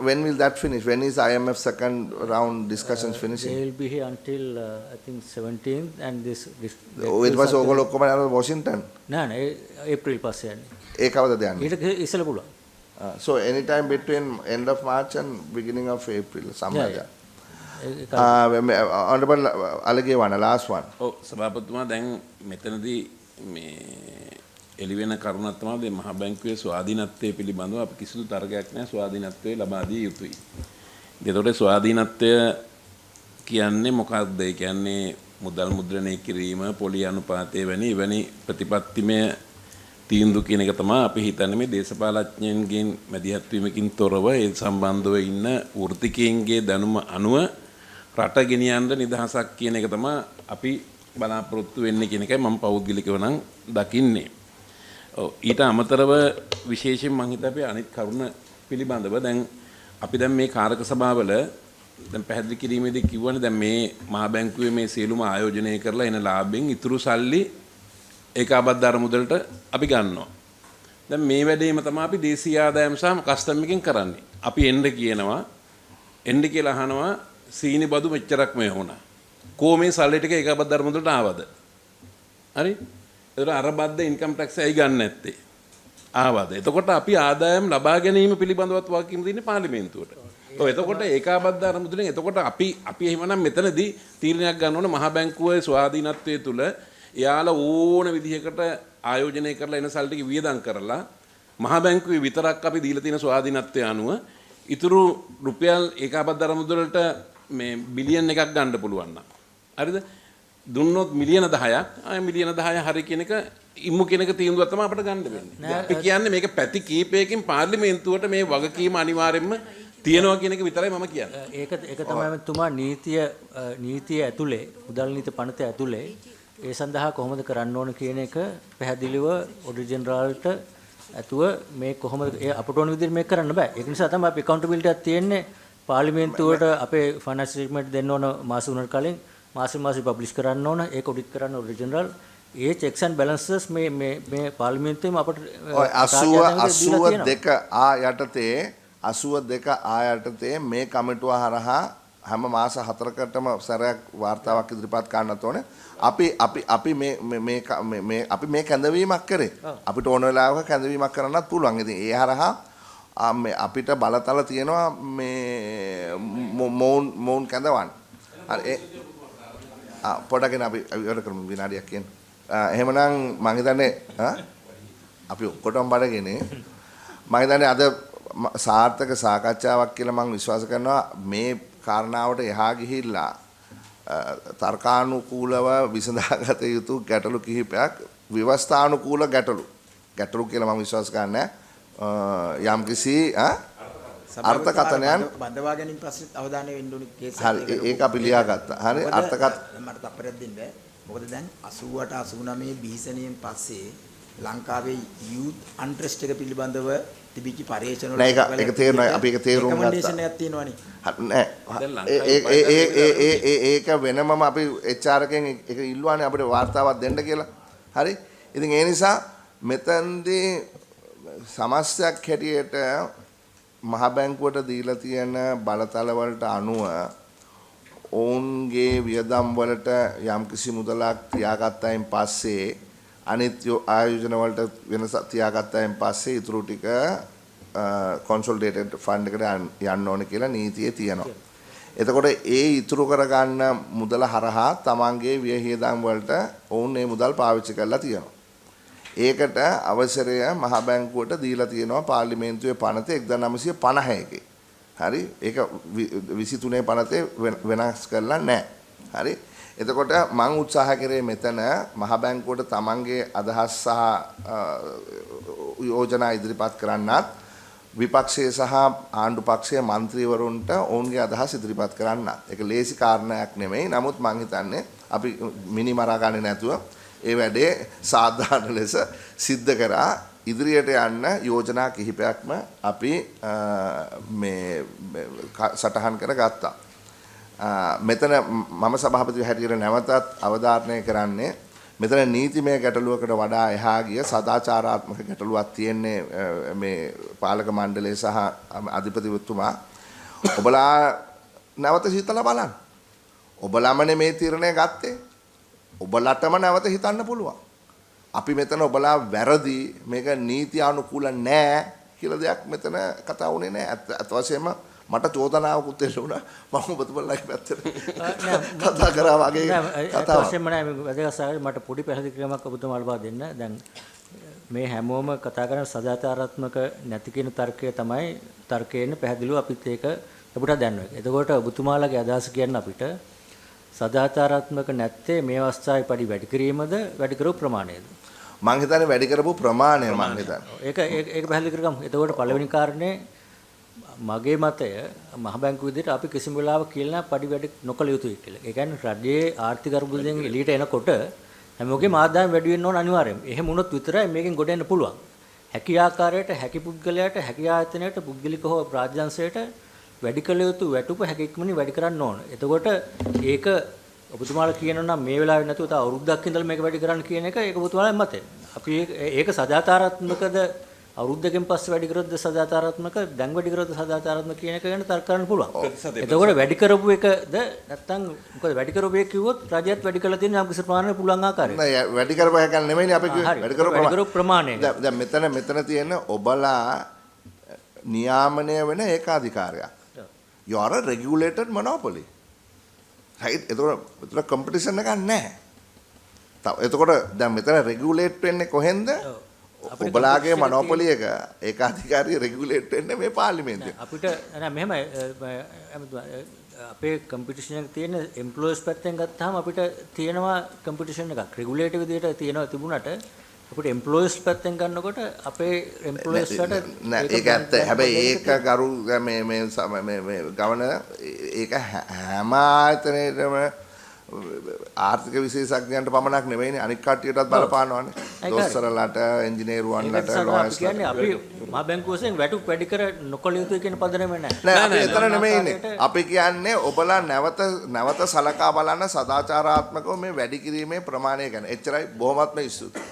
when will that finish? When is IMF second round discussions finishing? They will be here until I think 17th and this it was ඔයගොල්ලෝ ඔක්කොම යනවා වොෂින්ටන්. නෑ ඒප්‍රිල් පස්සේ යන්නේ. ඒ කවදද යන්නේ? ඊට ඉස්සෙල්ලා පුළුවන්. So any time between end of March and beginning of April somewhere there. Honorable Alagawana, last one. ඔව් සභාපතිතුමා දැන් මෙතනදී මේ එළිවෙන කරුණක් තමයි මහ බැංකුවේ ස්වාධීනත්වයේ පිළිබඳව අපි කිසිදු තර්කයක් නැහැ ස්වාධීනත්වයේ ලබා දිය යුතුයි. ඒතකොට ස්වාධීනත්වය කියන්නේ මොකක්ද? ඒ කියන්නේ මුදල් මුද්‍රණය කිරීම, පොලි අනුපාතය වැනි ප්‍රතිපත්තිමය තීන්දුව කියන එක තමයි අපි හිතන්නේ මේ දේශපාලඥයන්ගෙන් මැදිහත් වීමකින් තොරව ඒ සම්බන්ධව ඉන්න වෘත්තිකයන්ගේ දැනුම අනුව රට ගෙනියන්න නිදහසක් කියන එක තමයි අපි බලාපොරොත්තු වෙන්නේ කියන එකයි මම පෞද්ගලිකව නම් දකින්නේ. ඊට අමතරව විශේෂයෙන් මම හිතන්නේ අනිත් කරුණ පිළිබඳව දැන් අපි දැන් මේ කාරක සභාවල දැන් පැහැදිලි කිරීමේදී කිව්වනේ දැන් මේ මහා බැංකුවේ මේ සියලුම ආයෝජනය කරලා එන ලාභෙන් ඉතුරු සල්ලි ඒකාබද්ධ මුදලට අපි ගන්නවා. දැන් මේ වැඩේම තමයි අපි දේශීය ආදායම සහ කස්ටම් එකෙන් කරන්නේ. අපි එන්න කියලා අහනවා සීනි බදු මෙච්චරක් මේ වුණා. කොහොමේ සල්ලි ටික ඒකාබද්ධ මුදලට ආවද? හරි? ඒතර අර බද්ද ඉන්කම් ටැක්ස් ඇයි ගන්න නැත්තේ? ආවද? එතකොට අපි ආදායම් ලබා ගැනීම පිළිබඳවත් වාක්‍යම දෙන්නේ පාර්ලිමේන්තුවට. ඔව් එතකොට ඒකාබද්ධ අරමුදලෙන් එතකොට අපි එහෙමනම් මෙතනදී තීරණයක් ගන්න ඕනේ මහා බැංකුවේ ස්වාධීනත්වයේ තුල එයාලා ඕන විදිහකට ආයෝජනය කරලා එන සල්ලි ටික වියදම් කරලා මහා බැංකුවේ විතරක් අපි දීලා තියෙන ස්වාධීනත්වය අනුව ඉතුරු රුපියල් ඒකාබද්ධ අරමුදලට මේ බිලියන් එකක් ගන්න පුළුවන් නම් හරිද? දුන්නොත් මිලියන 10ක් ආය මිලියන 10 හරි කියන එක ඉම්මු කෙනක තීන්දුවක් තමයි අපිට ගන්න වෙන්නේ. අපි කියන්නේ මේක පැති කීපයකින් පාර්ලිමේන්තුවට මේ වගකීම අනිවාර්යයෙන්ම තියෙනවා කියන එක විතරයි මම කියන්නේ. ඒක තමයි තුමා නීතිය ඇතුලේ මුදල් නීති පනත ඇතුලේ ඒ සඳහා කොහොමද කරන්න ඕන කියන එක පැහැදිලිව ඔඩිටර් ජෙනරාල්ට ඇතුව මේ කොහොමද අපට ඕන විදිහට මේක කරන්න බෑ. ඒක නිසා තමයි අපි accountability එකක් තියෙන්නේ පාර්ලිමේන්තුවට අපේ ෆයිනෑන්ස් ස්ටේට්මන්ට් දෙන්න ඕන මාස උනට කලින් මාසෙ පබ්ලිෂ් කරන්න ඕන. ඒක ඔඩිට් කරන්න ඔඩිටර් ජෙනරාල් ඒ checks and balances මේ පාර්ලිමේන්තුවේම අපට 82 ආ යටතේ 82 ආ යටතේ මේ කමිටුව හරහා හැම මාස 4කටම සැරයක් වාර්තාවක් ඉදිරිපත් කරන්නත් ඕනේ. අපි මේ කැඳවීමක් කරේ. අපිට ඕන වෙලාවක කැඳවීමක් කරන්නත් පුළුවන්. ඉතින් ඒ හරහා අපිට බලතල තියෙනවා මේ මොවුන් කැඳවන්න. හරි පොඩකින් අපි ඉවර කරමු විනාඩියක් කියන්න. එහෙමනම් මම හිතන්නේ අපි ඔක්කොටම බඩගිනේ මම හිතන්නේ අද සාර්ථක සාකච්ඡාවක් කියලා මම විශ්වාස කරනවා. මේ කාරණාවට එහා ගිහිල්ලා තර්කානුකූලව විසඳාගත යුතු ගැටලු කිහිපයක් ව්‍යවස්ථානුකූල ගැටලු කියලා මම විශ්වාස කරන්නේ. යම්කිසි අර්ථකථනයන් බඳවා ගැනීම ප්‍රශ්නෙත් අවධානය වෙන්න ඕනේ කේස් එකක්. හරි ඒක අපි ලියාගත්තා. හරි අර්ථකථන මට තප්පරයක් දෙන්න. මොකද දැන් 88 89 බිහිසණයෙන් පස්සේ ලංකාවේ youth unrest එක පිළිබඳව තිබිච්ච පරීක්ෂණ වල ඒක තේරෙනවා. අපි ඒක තේරුම් ගත්තා. රෙකමෙන්ඩේෂන් එකක් තියෙනවනේ. ඒක වෙනමම අපි HR එකෙන් ඒක ඉල්ලුවානේ අපිට වාර්තාවක් දෙන්න කියලා. හරි. ඉතින් ඒ නිසා මෙතනදී සමස්තයක් හැටියට මහ බැංකුවට දීලා තියෙන බලතල වලට අනුව ඔවුන්ගේ වියදම් වලට යම්කිසි මුදලක් තියාගත්තයින් පස්සේ අනිත් ආයෝජන වලට වෙනස තියාගත්තයින් පස්සේ ඉතුරු ටික කොන්සොලිඩේටඩ් ෆන්ඩ් එකට යන්න ඕනේ කියලා නීතියේ තියෙනවා. එතකොට ඒ ඉතුරු කරගන්න මුදල හරහා තමන්ගේ වියහියදම් වලට ඔවුන් මේ මුදල් පාවිච්චි කරලා තියෙනවා. ඒකට අවසරය මහ බැංකුවට දීලා තියෙනවා පාර්ලිමේන්තුවේ පනත 1951. හරි ඒක 23 පනතේ වෙනස් කරලා නැහැ. හරි එතකොට මම උත්සාහ කරේ මෙතන මහ බැංකුවට තමන්ගේ අදහස් සහ යෝජනා ඉදිරිපත් කරන්නත් විපක්ෂයේ සහ ආණ්ඩු පක්ෂයේ മന്ത്രിවරුන්ට ඔවුන්ගේ අදහස් ඉදිරිපත් කරන්නත්. ඒක ලේසි කාරණයක් නෙමෙයි. නමුත් මම හිතන්නේ අපි මිනි මරා ගන්නේ නැතුව ඒ වැඩේ සාධාරණ ලෙස සිද්ධ කරා ඉදිරියට යන්න යෝජනා කිහිපයක්ම අපි මේ සටහන් කරගත්තා. මෙතන මම සභාපති හැටියට නැවතත් අවධාරණය කරන්නේ මෙතන නීතිමය ගැටලුවකට වඩා එහා ගිය සදාචාරාත්මක ගැටලුවක් තියෙන්නේ මේ පාලක මණ්ඩලය සහ අධිපතිතුමා. ඔබලා නැවත හිතලා බලන්න. ඔබලාමනේ මේ තීරණය ගත්තේ. ඔබලටම නැවත හිතන්න පුළුවන්. අපි මෙතන ඔබලා වැරදි මේක නීති අනුකූල නෑ කියලා දෙයක් මෙතන කතා වුණේ නෑ. අත් වශයෙන්ම මට චෝදනාවකුත් එල්ලුණා. මම ඔබතුමලාගේ පැත්තට කතා කරා වගේ කතාවක්. වශයෙන්ම නෑ මට පොඩි පැහැදිලි කිරීමක් ඔබතුමාට ලබා දෙන්න. දැන් මේ හැමෝම කතා කරන සදාචාරාත්මක නැති කියන තර්කය තමයි තර්කයෙන් පැහැදිලිව අපිත් ඒක අපිට දැනනවා. එතකොට ඔබතුමාලගේ අදහස කියන්න අපිට සදාචාරාත්මක නැත්තේ මේ අවස්ථාවේ පඩි වැඩි කිරීමද වැඩි කරපු ප්‍රමාණයද? මං හිතන්නේ වැඩි කරපු ප්‍රමාණය මං හිතන්නේ. ඒක පැහැදිලි කරගමු. එතකොට පළවෙනි කාරණේ මගේ මතය මහ බැංකුව විදිහට අපි කිසිම වෙලාවක කියලා නැහැ පඩි වැඩි නොකළ යුතුයි කියලා. ඒ කියන්නේ රජයේ ආර්ථික අර්බුදයෙන් එළියට එනකොට හැමෝගෙම ආදායම වැඩි වෙන්න ඕන අනිවාර්යයෙන්. එහෙම වුණොත් විතරයි මේකෙන් ගොඩ එන්න පුළුවන්. හැකි ආකාරයට හැකි පුද්ගලයාට හැකි ආයතනයට පුද්ගලිකව රාජ්‍යංශයට වැඩි කළ යුතු වැටුප හැකි ඉක්මනින් වැඩි කරන්න ඕන. එතකොට ඒක ඔබතුමාලා කියනවා නම් මේ වෙලාවේ නැතුව තව අවුරුද්දක් ඉඳලා මේක වැඩි කරන්න කියන එක ඒක ඔබතුමාලා මතය. අපි ඒක සදාචාරාත්මකද අවුරුද්දකින් පස්සේ වැඩි කරොත්ද සදාචාරාත්මක දැන් වැඩි කරොත්ද සදාචාරාත්මක කියන එක ගැන තර්ක කරන්න පුළුවන්. එතකොට වැඩි කරපු එකද නැත්නම් මොකද වැඩි කරපු එක කිව්වොත් රජයත් වැඩි කරලා තියෙන යම් කිසි ප්‍රමාණයක් පුළුවන් ආකාරයට. නෑ වැඩි කරපු එක නෙමෙයිනේ අපි කිව්වේ වැඩි කරපු ප්‍රමාණය. දැන් මෙතන තියෙන ඔබලා නියාමනය වෙන ඒකාධිකාරයක්. You are a regulated monopoly. right? එතකොට competition එකක් නැහැ. එතකොට දැන් මෙතන regulate වෙන්නේ කොහෙන්ද? ඔබලාගේ මොනොපොලි එක ඒකාධිකාරිය රෙගියුලේට් වෙන්නේ මේ පාර්ලිමේන්තුවේ. අපිට නෑ මෙහෙමයි අපේ කම්පිටිෂන් එක තියෙන එම්ප්ලොයිස් පැත්තෙන් ගත්තාම අපිට තියෙනවා කම්පිටිෂන් එකක් රෙගුලේටර් විදිහට තියෙනවා තිබුණාට අපිට එම්ප්ලොයිස් පැත්තෙන් ගන්නකොට අපේ එම්ප්ලොයිස්ට නෑ ඒක ඇත්ත. හැබැයි ඒක ගරු මේ ගවර්නර් ඒක හැම ආයතනයකම ආර්ථික විශේෂඥයන්ට පමණක් නෙවෙයිනේ අනික් කට්ටියටත් බලපානවානේ. දොස්තරලාට, එන්ජිනේරුවන්ලාට, ලෝයර්ස්ලාට. කියන්නේ අපි මහ බැංකුව වශයෙන් වැටුප් වැඩි කර නොකළ යුතුයි කියන පදනම නෑ. නෑ අපි එතන නෙමෙයිනේ. අපි කියන්නේ ඔබලා නැවත සලකා බලන්න සදාචාරාත්මකව මේ වැඩි කිරීමේ ප්‍රමාණය ගැන. එච්චරයි බොහොමත්ම ස්තුතියි.